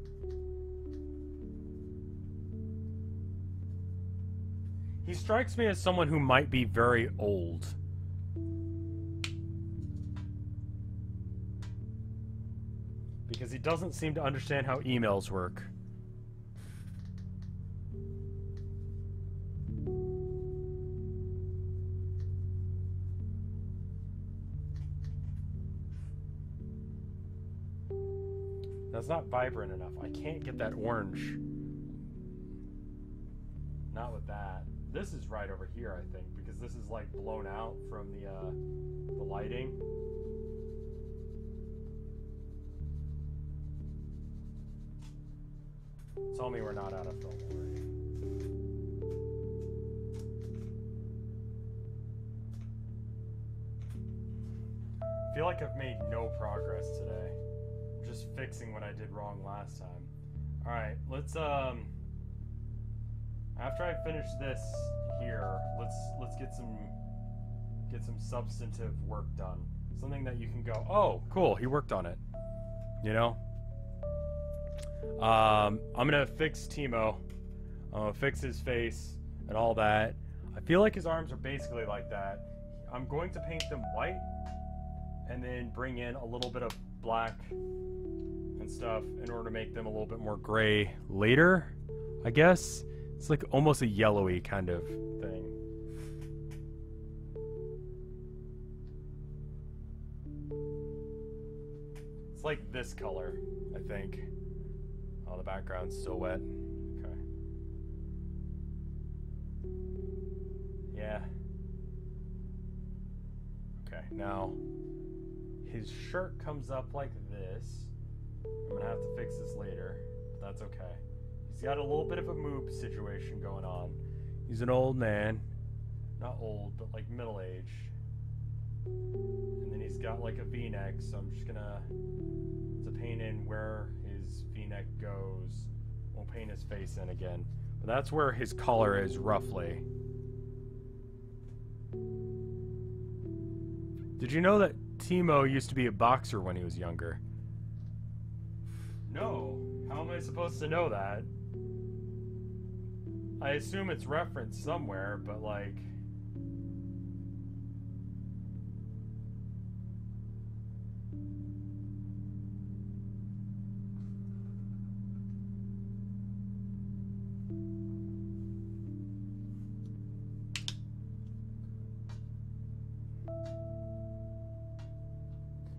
S1: He strikes me as someone who might be very old. Because he doesn't seem to understand how emails work. That's not vibrant enough. I can't get that orange. Not with that. This is right over here, I think, because this is like blown out from the lighting. Tell me we're not out of film already. I feel like I've made no progress today. I'm just fixing what I did wrong last time. Alright, let's after I finish this here, let's get some substantive work done. Something that you can go, oh, cool, he worked on it. You know? I'm gonna fix Timo. I'm gonna fix his face and all that. I feel like his arms are basically like that. I'm going to paint them white and then bring in a little bit of black and stuff in order to make them a little bit more gray later, I guess. It's like almost a yellowy kind of thing. It's like this color, I think. Oh, the background's still wet. Okay. Yeah. Okay, now his shirt comes up like this. I'm gonna have to fix this later, but that's okay. He's got a little bit of a moob situation going on. He's an old man. Not old, but like middle-aged. And then he's got like a V-neck, so I'm just gonna paint in where his V-neck goes. Won't paint his face in again. But that's where his collar is, roughly. Did you know that Timo used to be a boxer when he was younger? No. How am I supposed to know that? I assume it's referenced somewhere, but like...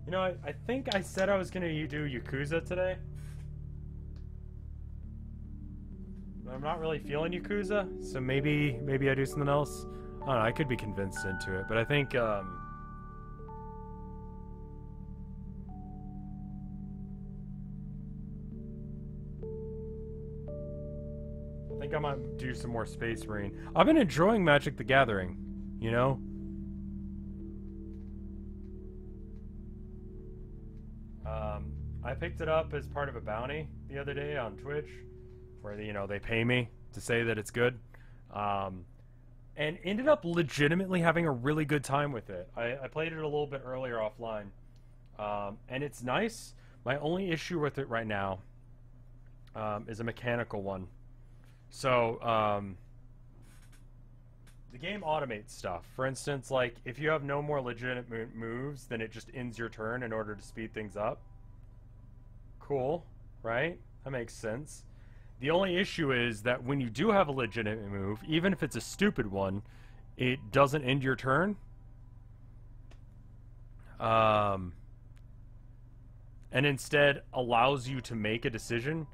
S1: You know, I think I said I was going to do Yakuza today. But I'm not really feeling Yakuza, so maybe I do something else. I don't know, I could be convinced into it, but I think, I think I might do some more Space Marine. I've been enjoying Magic the Gathering, you know? I picked it up as part of a bounty the other day on Twitch, where, you know, they pay me to say that it's good. and ended up legitimately having a really good time with it. I played it a little bit earlier offline, and it's nice. My only issue with it right now is a mechanical one. So the game automates stuff. For instance, like if you have no more legitimate moves, then it just ends your turn in order to speed things up. Cool, right? That makes sense. The only issue is that when you do have a legitimate move, even if it's a stupid one, it doesn't end your turn. And instead allows you to make a decision.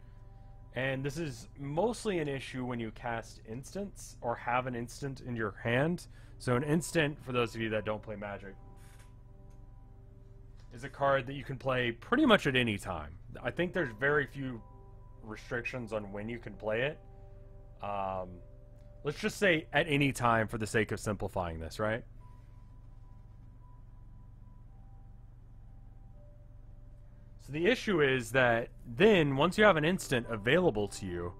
S1: And this is mostly an issue when you cast instants or have an instant in your hand. So an instant, for those of you that don't play Magic, is a card that you can play pretty much at any time. I think there's very few restrictions on when you can play it. Let's just say at any time for the sake of simplifying this, right? So the issue is that then, once you have an instant available to you,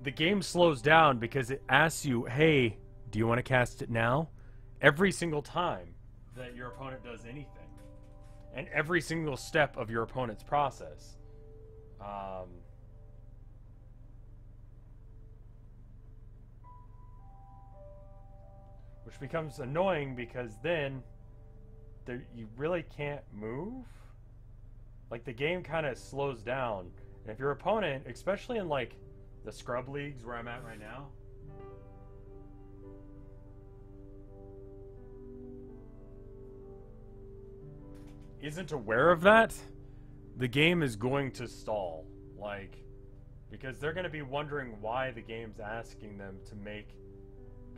S1: the game slows down because it asks you, hey, do you want to cast it now? Every single time that your opponent does anything. And every single step of your opponent's process. Which becomes annoying because then you really can't move. Like the game kind of slows down. And if your opponent, especially in like the scrub leagues where I'm at right now, isn't aware of that, the game is going to stall. Like, because they're going to be wondering why the game's asking them to make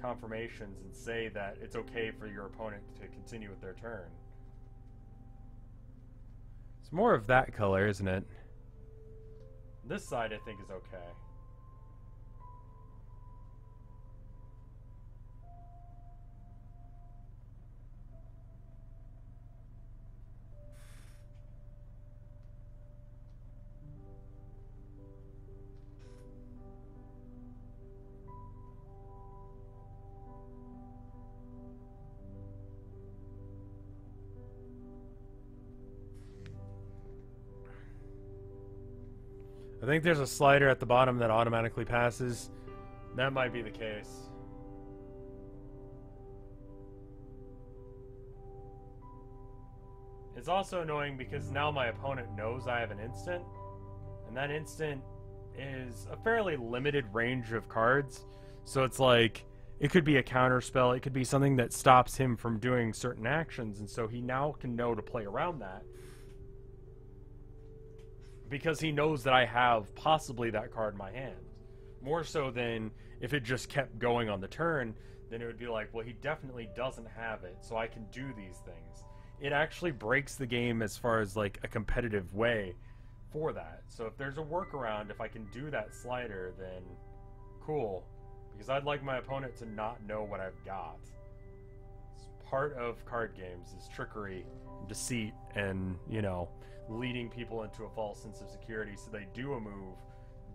S1: confirmations and say that it's okay for your opponent to continue with their turn. It's more of that color, isn't it? This side I think is okay. I think there's a slider at the bottom that automatically passes. That might be the case. It's also annoying because now my opponent knows I have an instant, and that instant is a fairly limited range of cards. So it's like, it could be a counter spell, it could be something that stops him from doing certain actions, and so he now can know to play around that. Because he knows that I have possibly that card in my hand. More so than if it just kept going on the turn, then it would be like, well, he definitely doesn't have it, so I can do these things. It actually breaks the game as far as like a competitive way for that. So if there's a workaround, if I can do that slider, then cool. Because I'd like my opponent to not know what I've got. It's part of card games is trickery, deceit, and, you know, leading people into a false sense of security so they do a move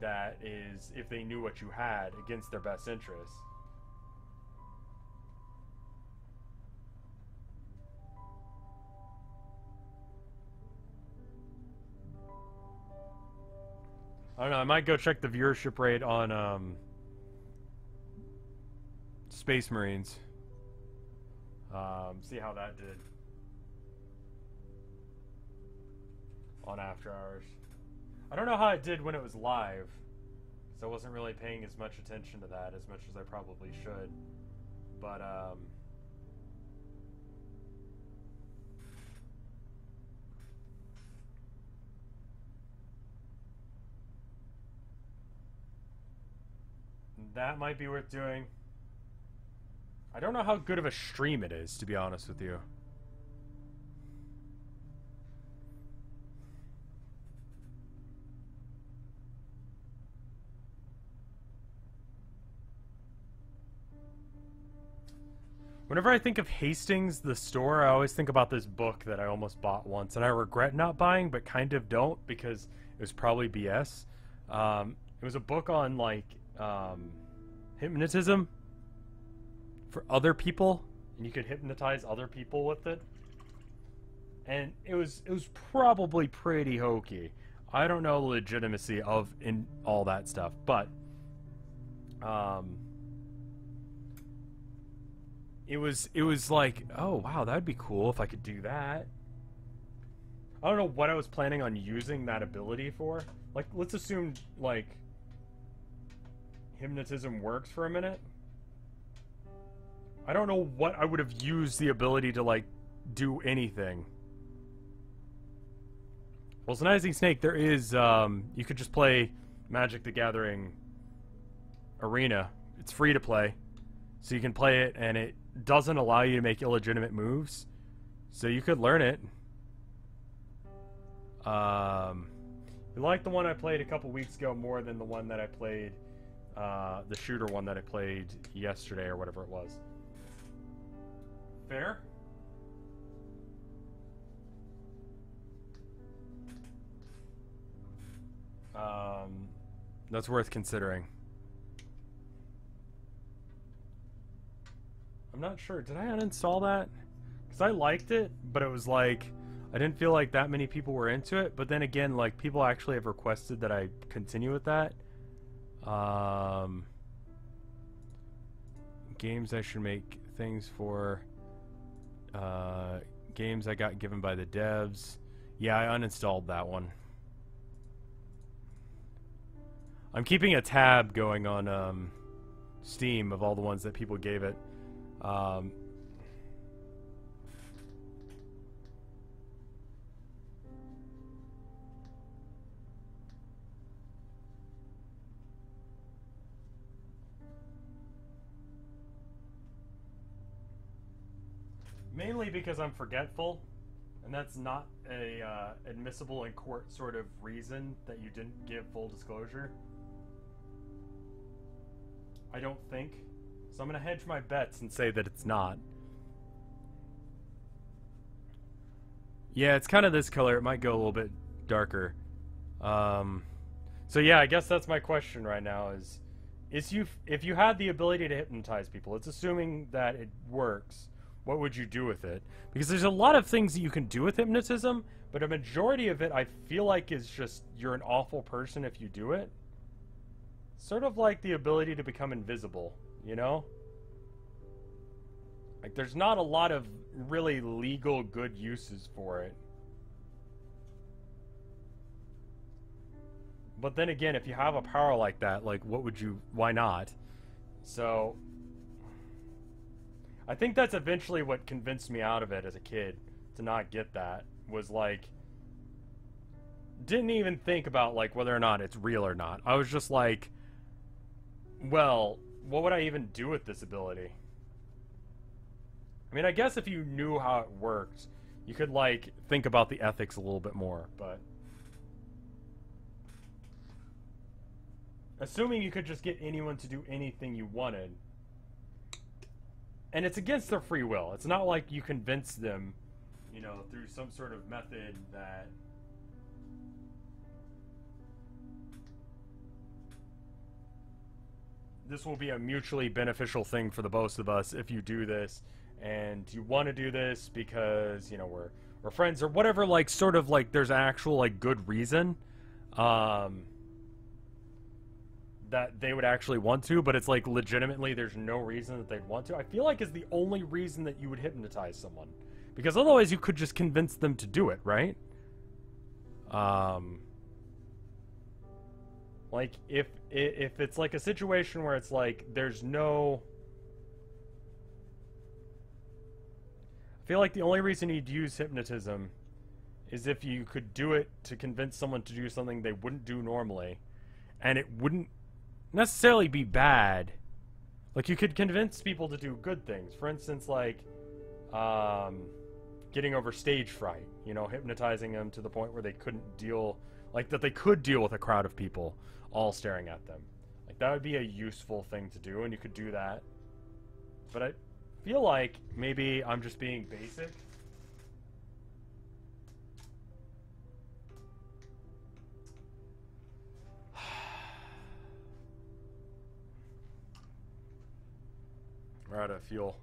S1: that is, if they knew what you had, against their best interests. I don't know, I might go check the viewership rate on Space Marines. See how that did on After Hours. I don't know how it did when it was live, so I wasn't really paying as much attention to that as much as I probably should. But that might be worth doing. I don't know how good of a stream it is, to be honest with you. Whenever I think of Hastings, the store, I always think about this book that I almost bought once, and I regret not buying, but kind of don't, because it was probably BS. It was a book on, like, hypnotism for other people, and you could hypnotize other people with it. And it was probably pretty hokey. I don't know the legitimacy of in all that stuff, but it was like, oh wow, that'd be cool if I could do that. I don't know what I was planning on using that ability for. Like, let's assume like hypnotism works for a minute. I don't know what I would have used the ability to like do anything. Well, Snazzy Snake, there is, you could just play Magic the Gathering Arena. It's free to play. So you can play it, and it doesn't allow you to make illegitimate moves. So you could learn it. I like the one I played a couple weeks ago more than the one that I played, the shooter one that I played yesterday or whatever it was. Fair? That's worth considering. I'm not sure. Did I uninstall that? Because I liked it, but it was like, I didn't feel like that many people were into it. But then again, like, people actually have requested that I continue with that. Games I should make things for. Games I got given by the devs. Yeah, I uninstalled that one. I'm keeping a tab going on Steam of all the ones that people gave it. Mainly because I'm forgetful, and that's not a admissible in court sort of reason that you didn't give full disclosure. I don't think. So I'm going to hedge my bets and say that it's not. Yeah, it's kind of this color. It might go a little bit darker. So yeah, I guess that's my question right now is if you had the ability to hypnotize people, it's assuming that it works, what would you do with it? Because there's a lot of things that you can do with hypnotism, but a majority of it I feel like is just you're an awful person if you do it. Sort of like the ability to become invisible, you know? Like, there's not a lot of really legal good uses for it. But then again, if you have a power like that, like, what would you... Why not? So... I think that's eventually what convinced me out of it as a kid, to not get that, was like... Didn't even think about, like, whether or not it's real or not. I was just like... Well, what would I even do with this ability? I mean, I guess if you knew how it worked, you could, like, think about the ethics a little bit more, but... Assuming you could just get anyone to do anything you wanted, and it's against their free will. It's not like you convince them, you know, through some sort of method that... This will be a mutually beneficial thing for the both of us if you do this, and you want to do this because, you know, we're friends or whatever, like, sort of, like, there's actual, like, good reason that they would actually want to, but it's, like, legitimately there's no reason that they'd want to. I feel like is the only reason that you would hypnotize someone, because otherwise you could just convince them to do it, right? Like, if it's like a situation where it's like there's no... I feel like the only reason you'd use hypnotism is if you could do it to convince someone to do something they wouldn't do normally, and it wouldn't necessarily be bad. Like, you could convince people to do good things. For instance, like, getting over stage fright. You know, hypnotizing them to the point where they couldn't deal... Like, that they could deal with a crowd of people all staring at them. Like, that would be a useful thing to do, and you could do that. But I feel like maybe I'm just being basic. We're out of fuel.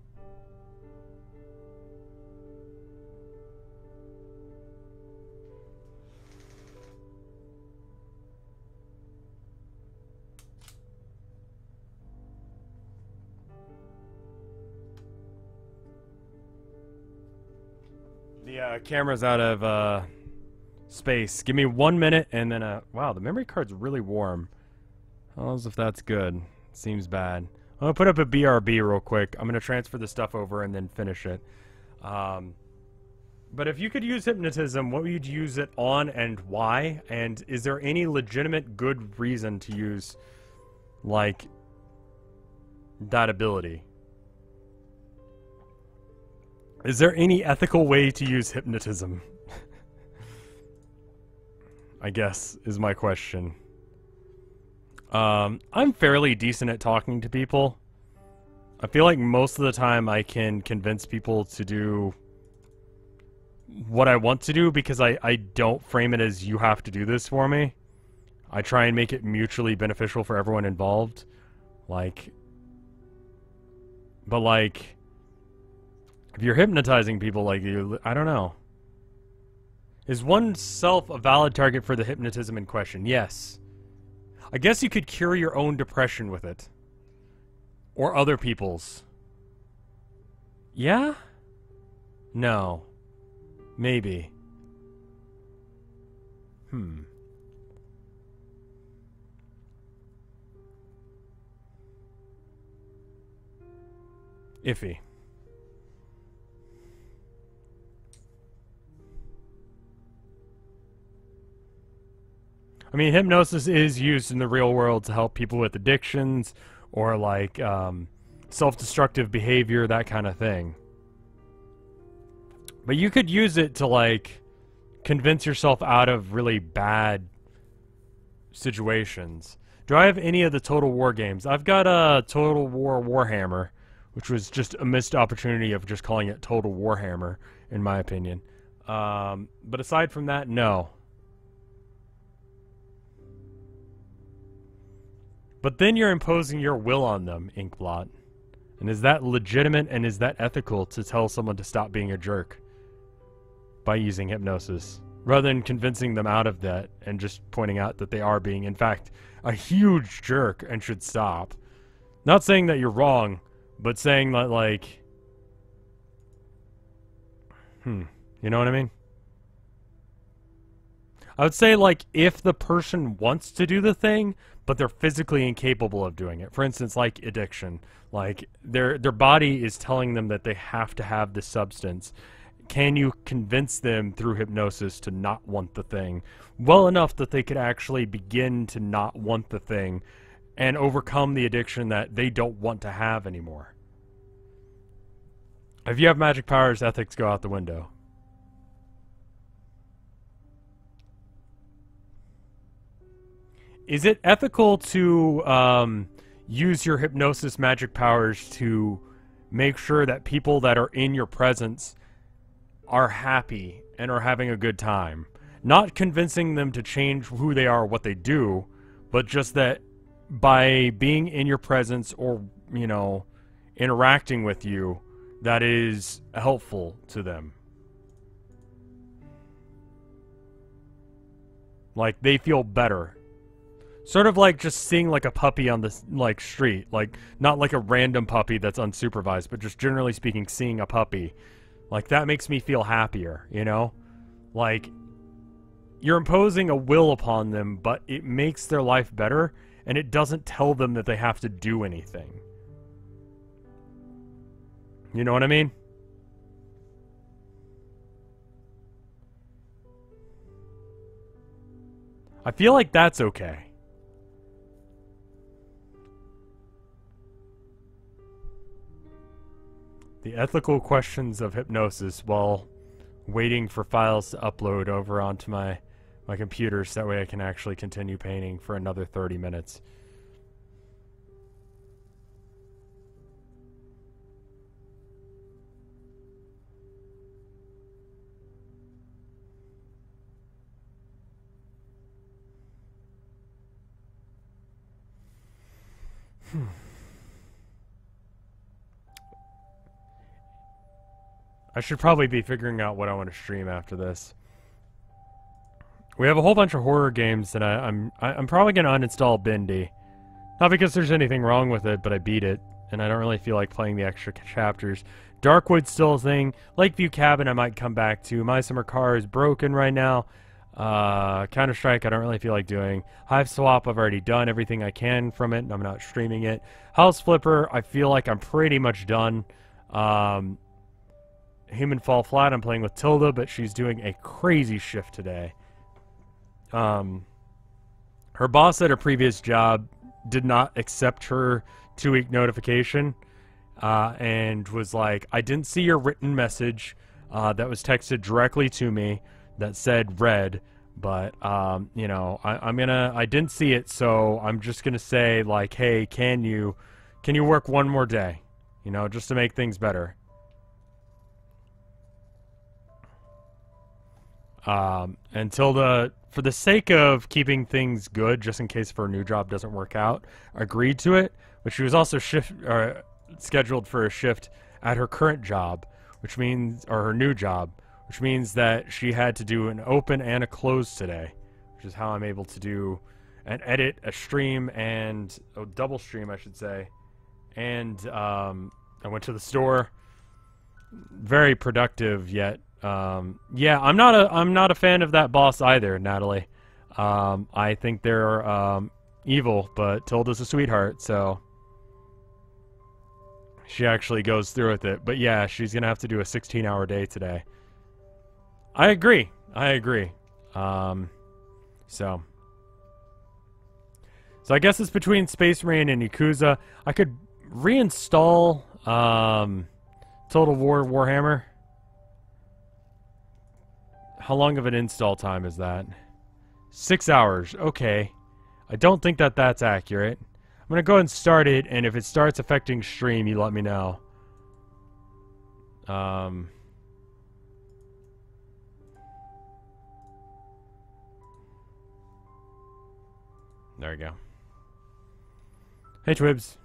S1: The camera's out of space. Give me 1 minute and then wow, the memory card's really warm. I don't know if that's good. Seems bad. I'm gonna put up a BRB real quick. I'm gonna transfer the stuff over and then finish it. But if you could use hypnotism, what would you use it on and why? And is there any legitimate good reason to use, like, that ability? Is there any ethical way to use hypnotism? I guess is my question. I'm fairly decent at talking to people. I feel like most of the time I can convince people to do what I want to do because I don't frame it as you have to do this for me. I try and make it mutually beneficial for everyone involved. Like, but like, if you're hypnotizing people like you, I don't know. Is oneself a valid target for the hypnotism in question? Yes. I guess you could cure your own depression with it. Or other people's. Yeah? No. Maybe. Iffy. I mean, hypnosis is used in the real world to help people with addictions or like self-destructive behavior, that kind of thing. But you could use it to like convince yourself out of really bad situations. Do I have any of the Total War games? I've got a Total War Warhammer, which was just a missed opportunity of just calling it Total Warhammer, in my opinion. But aside from that, no. But then you're imposing your will on them, Inkblot. And is that legitimate and is that ethical to tell someone to stop being a jerk by using hypnosis? Rather than convincing them out of that and just pointing out that they are being, in fact, a huge jerk and should stop. Not saying that you're wrong, but saying that, like... you know what I mean? I would say, like, if the person wants to do the thing, but they're physically incapable of doing it. For instance, like addiction. Like, their body is telling them that they have to have this substance. Can you convince them through hypnosis to not want the thing well enough that they could actually begin to not want the thing and overcome the addiction that they don't want to have anymore? If you have magic powers, ethics go out the window. Is it ethical to use your hypnosis magic powers to make sure that people that are in your presence are happy and are having a good time? Not convincing them to change who they are or what they do, but just that by being in your presence or, you know, interacting with you, that is helpful to them. Like, they feel better. Sort of like just seeing like a puppy on the like street, like not like a random puppy that's unsupervised, but just generally speaking, seeing a puppy, like that makes me feel happier, you know? Like, you're imposing a will upon them, but it makes their life better, and it doesn't tell them that they have to do anything. You know what I mean? I feel like that's okay. The ethical questions of hypnosis while waiting for files to upload over onto my computer so that way I can actually continue painting for another 30 minutes. I should probably be figuring out what I want to stream after this. We have a whole bunch of horror games that I'm probably gonna uninstall Bindi. Not because there's anything wrong with it, but I beat it, and I don't really feel like playing the extra chapters. Darkwood's still a thing. Lakeview Cabin I might come back to. My Summer Car is broken right now. Counter-Strike I don't really feel like doing. Hive Swap I've already done everything I can from it, and I'm not streaming it. House Flipper I feel like I'm pretty much done. Human Fall Flat I'm playing with Tilda, but she's doing a crazy shift today. Her boss at her previous job did not accept her 2-week notification, and was like, I didn't see your written message that was texted directly to me that said read, but you know, I didn't see it, so I'm just gonna say, like, hey, can you work one more day, you know, just to make things better. And Tilda, for the sake of keeping things good, just in case her new job doesn't work out, agreed to it. But she was also scheduled for a shift at her current job, which means, or her new job, which means that she had to do an open and a close today, which is how I'm able to do an edit, a stream, and a double stream, I should say. And I went to the store. Very productive, yet. Yeah, I'm not a fan of that boss either, Natalie. I think they're evil, but Tilda's a sweetheart, so she actually goes through with it. But yeah, she's gonna have to do a 16-hour day today. I agree. So I guess it's between Space Marine and Yakuza. I could reinstall Total War Warhammer. How long of an install time is that? 6 hours. Okay. I don't think that that's accurate. I'm going to go ahead and start it, and if it starts affecting stream, you let me know. There we go. Hey, Twibs.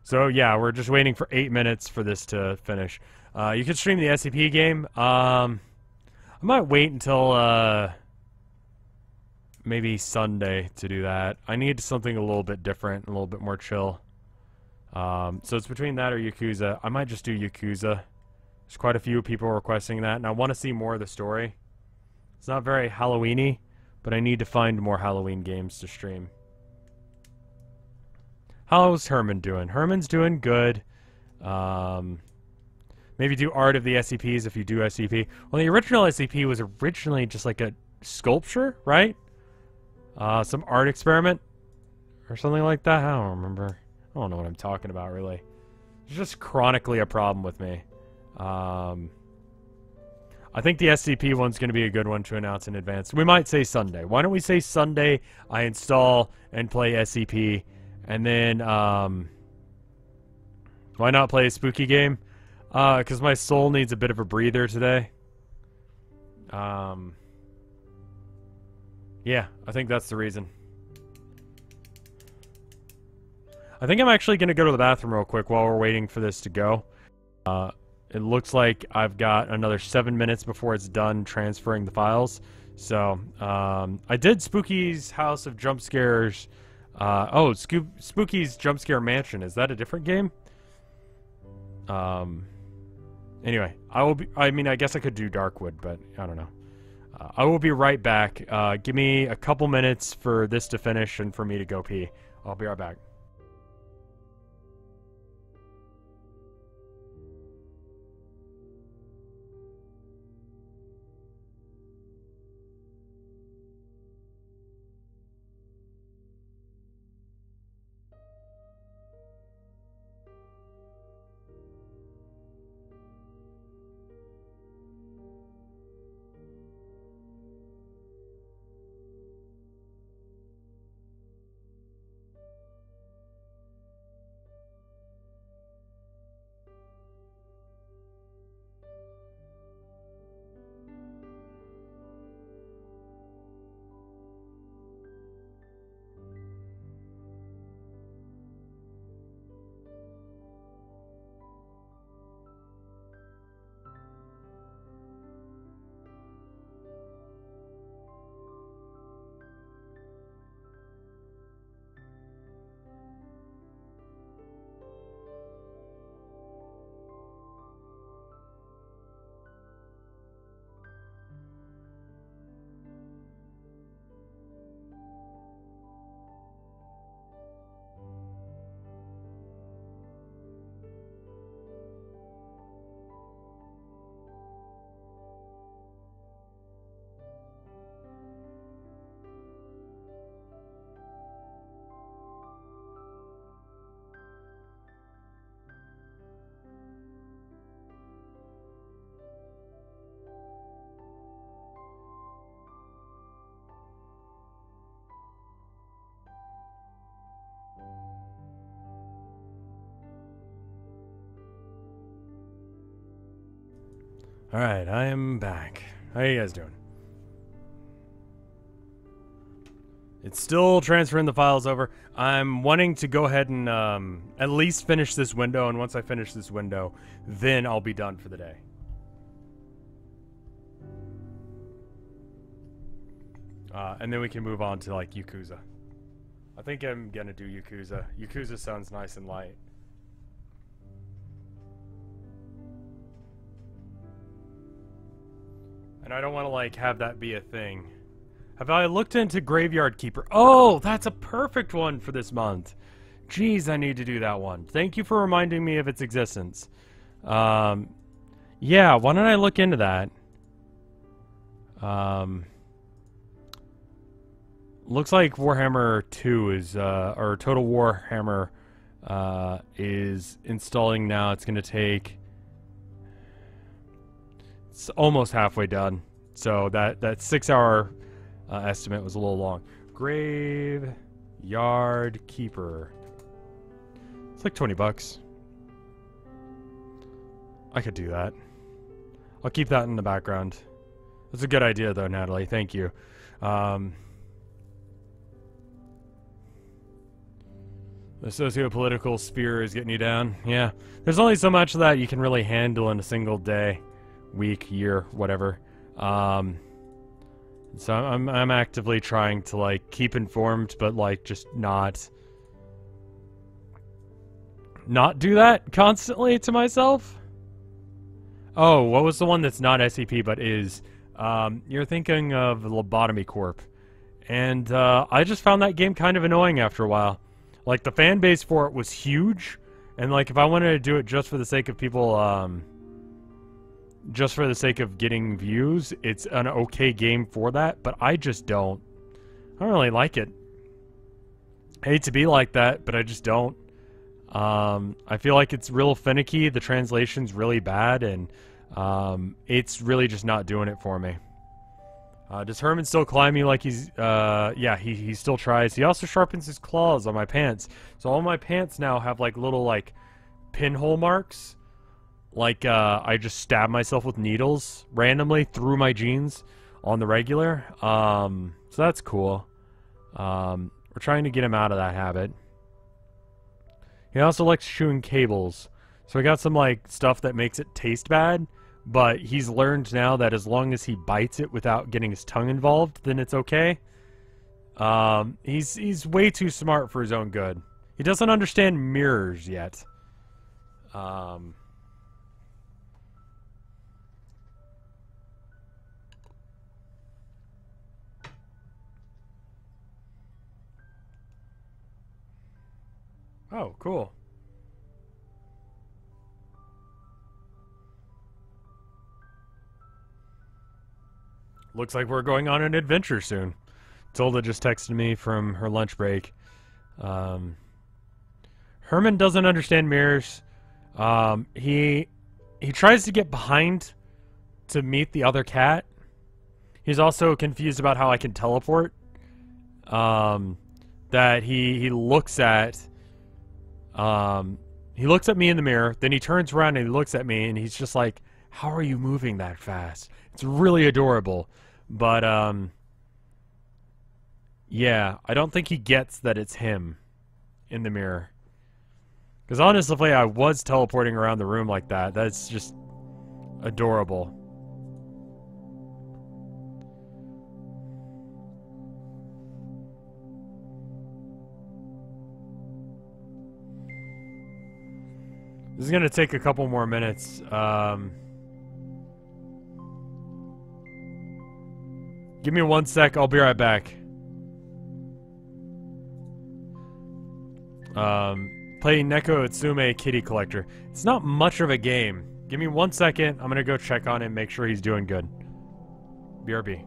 S1: So, yeah, we're just waiting for 8 minutes for this to finish. You can stream the SCP game. I might wait until, maybe Sunday to do that. I need something a little bit different, a little bit more chill. So it's between that or Yakuza. I might just do Yakuza. There's quite a few people requesting that, and I want to see more of the story. It's not very Halloween-y, but I need to find more Halloween games to stream. How's Herman doing? Herman's doing good. Maybe do art of the SCPs if you do SCP. Well, the original SCP was originally just like a sculpture, right? Some art experiment or something like that. I don't remember. I don't know what I'm talking about, really. It's just chronically a problem with me. I think the SCP one's going to be a good one to announce in advance. We might say Sunday. Why don't we say Sunday I install and play SCP, and then, why not play a spooky game? Because my soul needs a bit of a breather today. Yeah, I think that's the reason. I think I'm actually going to go to the bathroom real quick while we're waiting for this to go. It looks like I've got another 7 minutes before it's done transferring the files. So, I did Spooky's House of Jump Scares. Spooky's Jump Scare Mansion. Is that a different game? Anyway, I guess I could do Darkwood, but I don't know. I will be right back. Give me a couple minutes for this to finish and for me to go pee. I'll be right back. Alright, I am back. How you guys doing? It's still transferring the files over. I'm wanting to go ahead and at least finish this window, and once I finish this window, then I'll be done for the day. And then we can move on to, like, Yakuza. I think I'm gonna do Yakuza. Yakuza sounds nice and light. And I don't want to, like, have that be a thing. Have I looked into Graveyard Keeper? Oh, that's a perfect one for this month. Jeez, I need to do that one. Thank you for reminding me of its existence. Yeah, why don't I look into that? Looks like Warhammer 2 is, or Total Warhammer, is installing now. It's gonna take... It's almost halfway done. So that 6-hour estimate was a little long. Graveyard Keeper. It's like 20 bucks. I could do that. I'll keep that in the background. That's a good idea though, Natalie. Thank you. The socio-political sphere is getting you down. Yeah. There's only so much of that you can really handle in a single day, week, year, whatever. So I'm actively trying to, like, keep informed, but, like, just not do that constantly to myself. Oh, what was the one that's not SCP but is? You're thinking of Lobotomy Corp. And I just found that game kind of annoying after a while. Like, the fan base for it was huge, and, like, if I wanted to do it just for the sake of people, just for the sake of getting views, it's an okay game for that, but I just don't. I don't really like it. I hate to be like that, but I just don't. I feel like it's real finicky, the translation's really bad, and it's really just not doing it for me. Does Herman still climb me like he's, yeah, he still tries. He also sharpens his claws on my pants. So all my pants now have, like, little, like, pinhole marks. Like, I just stab myself with needles randomly through my jeans on the regular. So that's cool. We're trying to get him out of that habit. He also likes chewing cables. So we got some, like, stuff that makes it taste bad. But he's learned now that as long as he bites it without getting his tongue involved, then it's okay. He's way too smart for his own good. He doesn't understand mirrors yet. Oh, cool. Looks like we're going on an adventure soon. Tilda just texted me from her lunch break. Herman doesn't understand mirrors. He tries to get behind to meet the other cat. He's also confused about how I can teleport. That he looks at me in the mirror, then he turns around and he looks at me and he's just like, how are you moving that fast? It's really adorable. But, yeah, I don't think he gets that it's him in the mirror. Because honestly, I was teleporting around the room like that. That's just adorable. This is going to take a couple more minutes. Give me 1 sec, I'll be right back. Play Neko Itsume Kitty Collector. It's not much of a game. Give me 1 second, I'm gonna go check on him, make sure he's doing good. BRB.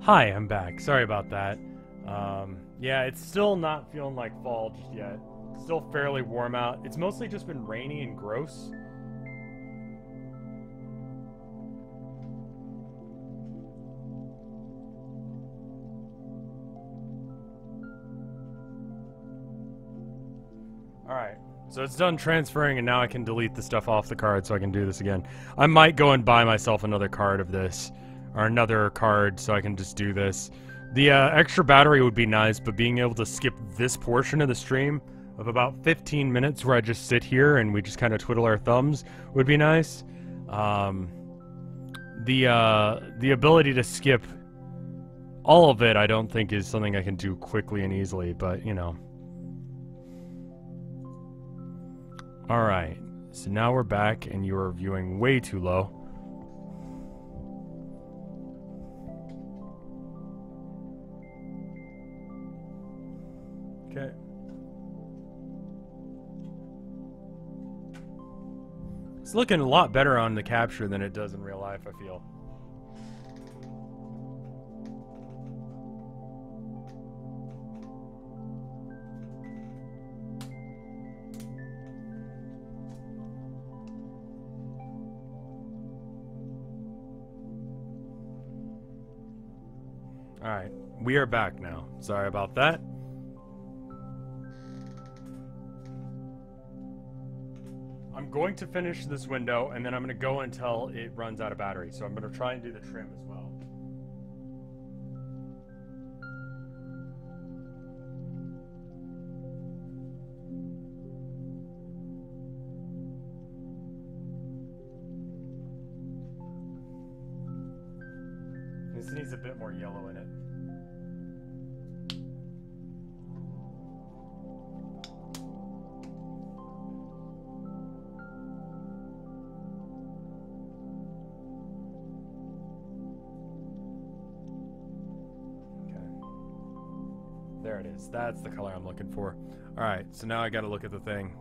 S1: Hi, I'm back. Sorry about that. Yeah, it's still not feeling like fall just yet. It's still fairly warm out. It's mostly just been rainy and gross. Alright, so it's done transferring and now I can delete the stuff off the card so I can do this again. I might go and buy myself another card of this. Or another card so I can just do this. The extra battery would be nice, but being able to skip this portion of the stream of about 15 minutes where I just sit here and we just kind of twiddle our thumbs would be nice. The ability to skip all of it I don't think is something I can do quickly and easily, but you know. Alright, so now we're back and you are viewing way too low. Okay. It's looking a lot better on the capture than it does in real life, I feel. Alright, we are back now. Sorry about that. I'm going to finish this window, and then I'm going to go until it runs out of battery. So I'm going to try and do the trim as well. This needs a bit more yellow in it. There it is. That's the color I'm looking for. Alright, so now I gotta look at the thing.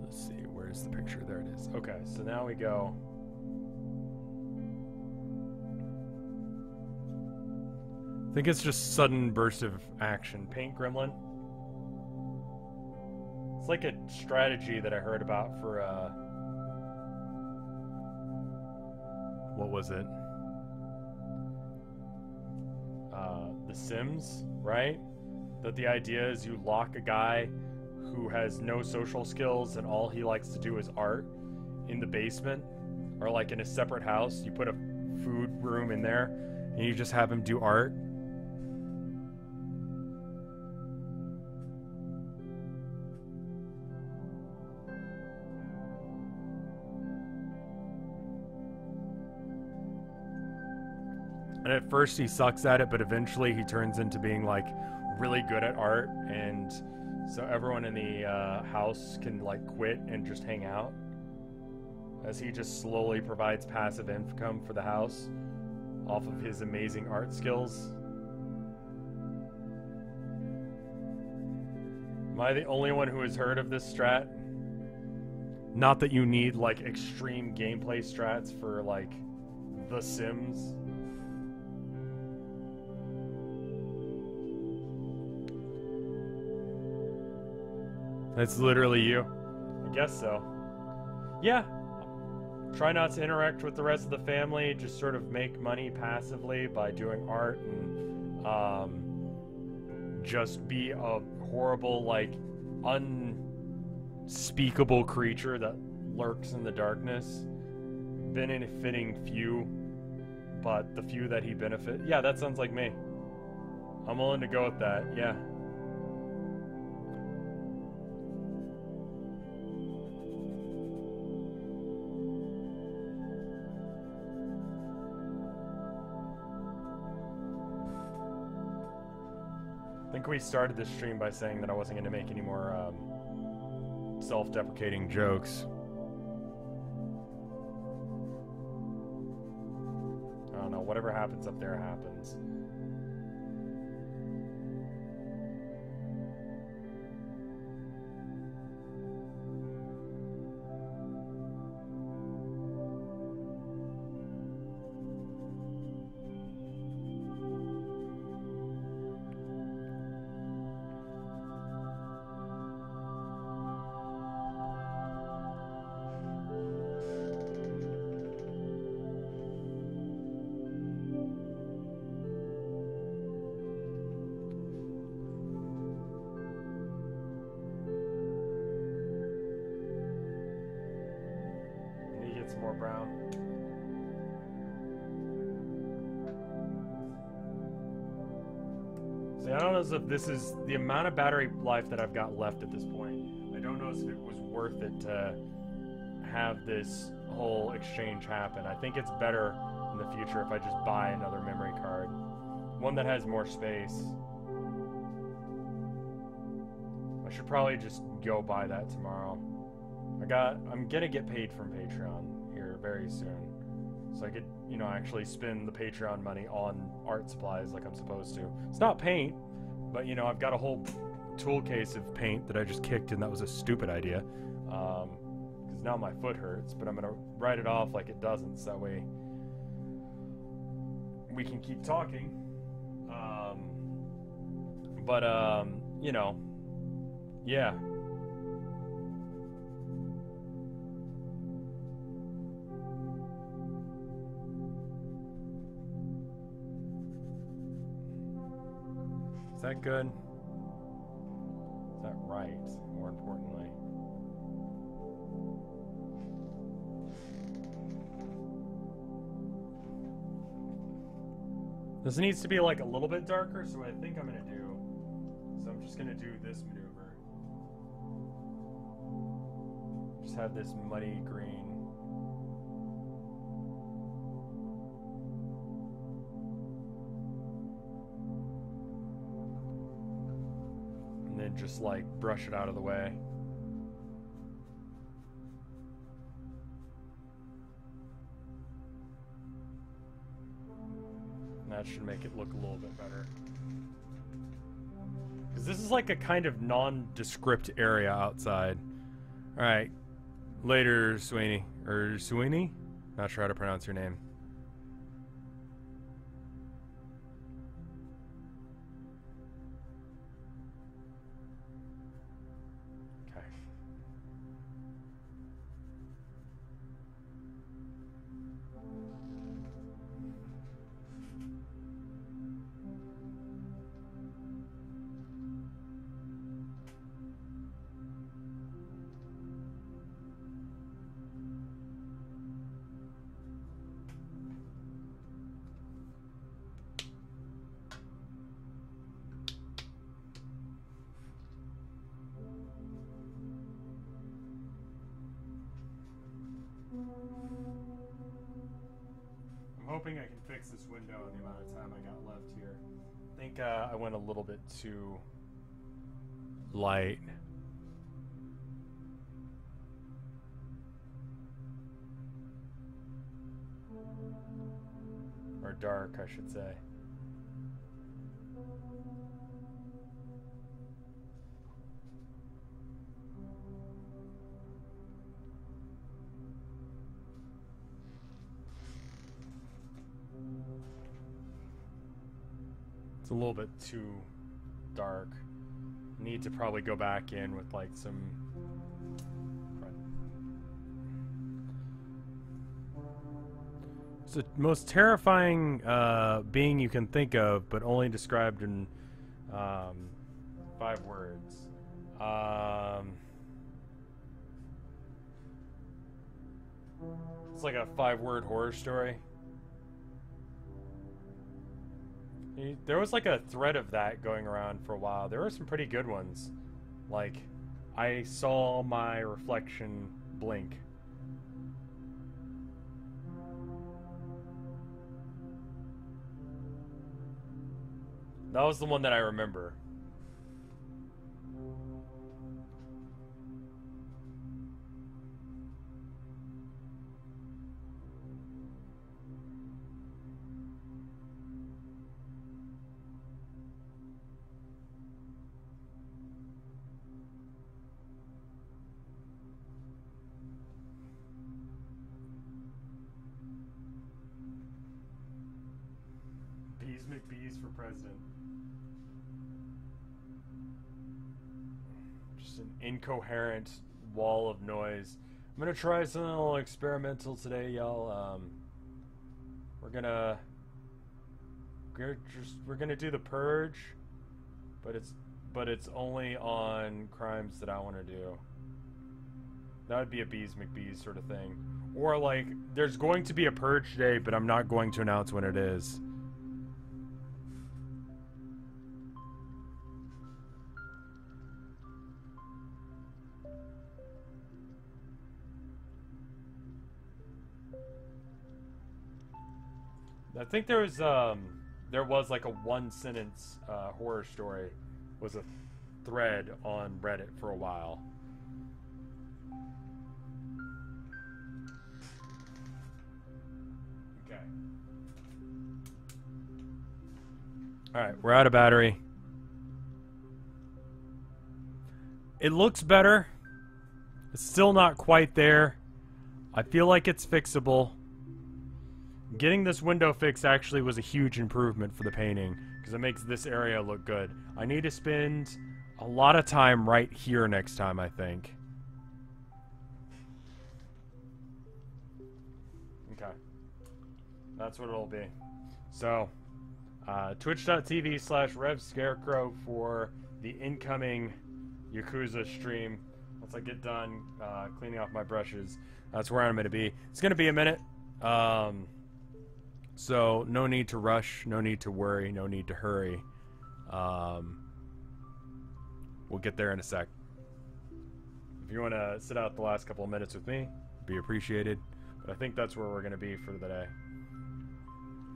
S1: Let's see, where's the picture? There it is. Okay, so now we go. I think it's just sudden burst of action. Paint Gremlin. It's like a strategy that I heard about for, what was it? The Sims, right? That the idea is you lock a guy who has no social skills and all he likes to do is art in the basement or like in a separate house. You put a food room in there and you just have him do art. And at first he sucks at it, but eventually he turns into being like really good at art, and so everyone in the house can like quit and just hang out as he just slowly provides passive income for the house off of his amazing art skills. Am I the only one who has heard of this strat? Not that you need like extreme gameplay strats for like The Sims. That's literally you. I guess so. Yeah. Try not to interact with the rest of the family. Just sort of make money passively by doing art and just be a horrible, like, unspeakable creature that lurks in the darkness. Benefiting few, but the few that he benefit. Yeah, that sounds like me. I'm willing to go with that, yeah. I think we started this stream by saying that I wasn't going to make any more self-deprecating jokes. I don't know, whatever happens up there happens. brown. See, I don't know if this is the amount of battery life that I've got left at this point. I don't know if it was worth it to have this whole exchange happen. I think it's better in the future if I just buy another memory card. One that has more space. I should probably just go buy that tomorrow. I'm gonna get paid from Patreon here very soon. So I could, you know, actually spend the Patreon money on art supplies like I'm supposed to. It's not paint, but you know, I've got a whole tool case of paint that I just kicked, and that was a stupid idea. Because now my foot hurts, but I'm gonna write it off like it doesn't, so that way we can keep talking. You know, yeah. Is that good? Is that right, more importantly? This needs to be like a little bit darker, so what I think I'm gonna do, so I'm just gonna do this maneuver. Just have this muddy green. And then just like brush it out of the way. And that should make it look a little bit better. Because this is like a kind of nondescript area outside. Alright. Later, Sweeney. Or Sweeney? Not sure how to pronounce your name. Okay. I'm hoping I can fix this window in the amount of time I got left here. I think I went a little bit too light. Or dark, I should say. It's a little bit too dark. Need to probably go back in with like some... It's the most terrifying being you can think of, but only described in 5 words. It's like a 5-word horror story. There was like a thread of that going around for a while. There were some pretty good ones. Like, I saw my reflection blink. That was the one that I remember. McBees for president. Just an incoherent wall of noise. I'm gonna try something a little experimental today, y'all. We're gonna do the purge, but it's only on crimes that I want to do. That would be a Bees McBees sort of thing. Or, like, there's going to be a purge day, but I'm not going to announce when it is. I think there was like a one-sentence horror story was a thread on Reddit for a while. Okay. Alright, we're out of battery. It looks better. It's still not quite there. I feel like it's fixable. Getting this window fixed actually was a huge improvement for the painting, because it makes this area look good. I need to spend a lot of time right here next time, I think. Okay. That's what it'll be. So, twitch.tv/RevScarecrow for the incoming Yakuza stream. Once I get done cleaning off my brushes, that's where I'm going to be. It's going to be a minute. So, no need to rush, no need to worry, no need to hurry. We'll get there in a sec. If you want to sit out the last couple of minutes with me, be appreciated. But I think that's where we're going to be for the day.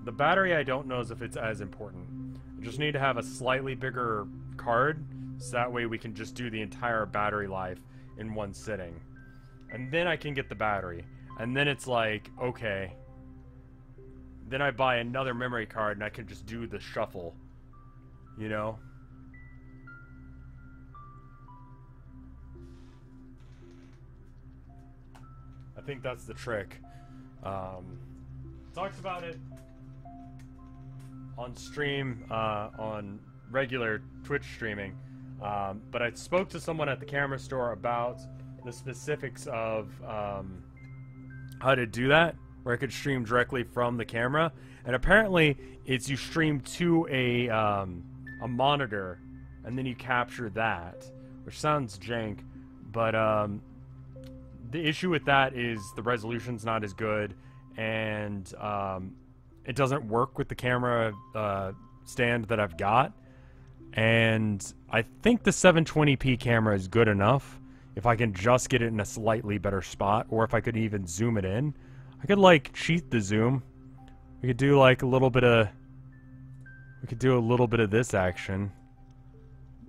S1: The battery, I don't know if it's as important. I just need to have a slightly bigger card, so that way we can just do the entire battery life in one sitting. And then I can get the battery. And then it's like, okay. Then I buy another memory card and I can just do the shuffle. You know? I think that's the trick. Talked about it on stream, on regular Twitch streaming. But I spoke to someone at the camera store about the specifics of how to do that, where I could stream directly from the camera. And apparently it's you stream to a monitor and then you capture that, which sounds jank, but the issue with that is the resolution's not as good, and it doesn't work with the camera stand that I've got. And I think the 720p camera is good enough if I can just get it in a slightly better spot, or if I could even zoom it in. I could, like, cheat the zoom. We could do, like, a little bit of... We could do a little bit of this action.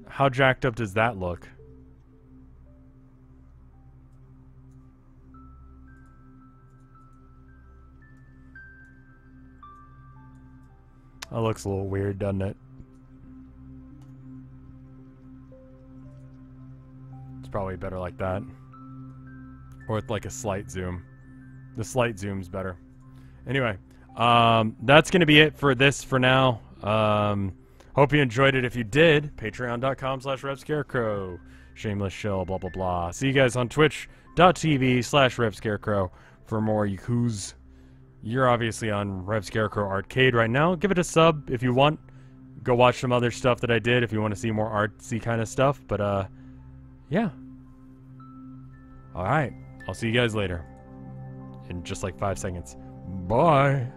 S1: How jacked up does that look? That looks a little weird, doesn't it? It's probably better like that. Or with, like, a slight zoom. The slight zoom's better. Anyway, that's going to be it for this for now. Hope you enjoyed it. If you did, patreon.com/RevScarecrow. Shameless shill, blah, blah, blah. See you guys on twitch.tv/RevScarecrow for more Yakuza. You're obviously on RevScarecrow Artcade right now. Give it a sub if you want. Go watch some other stuff that I did if you want to see more artsy kind of stuff. But, yeah. Alright. I'll see you guys later. In just like 5 seconds. Bye.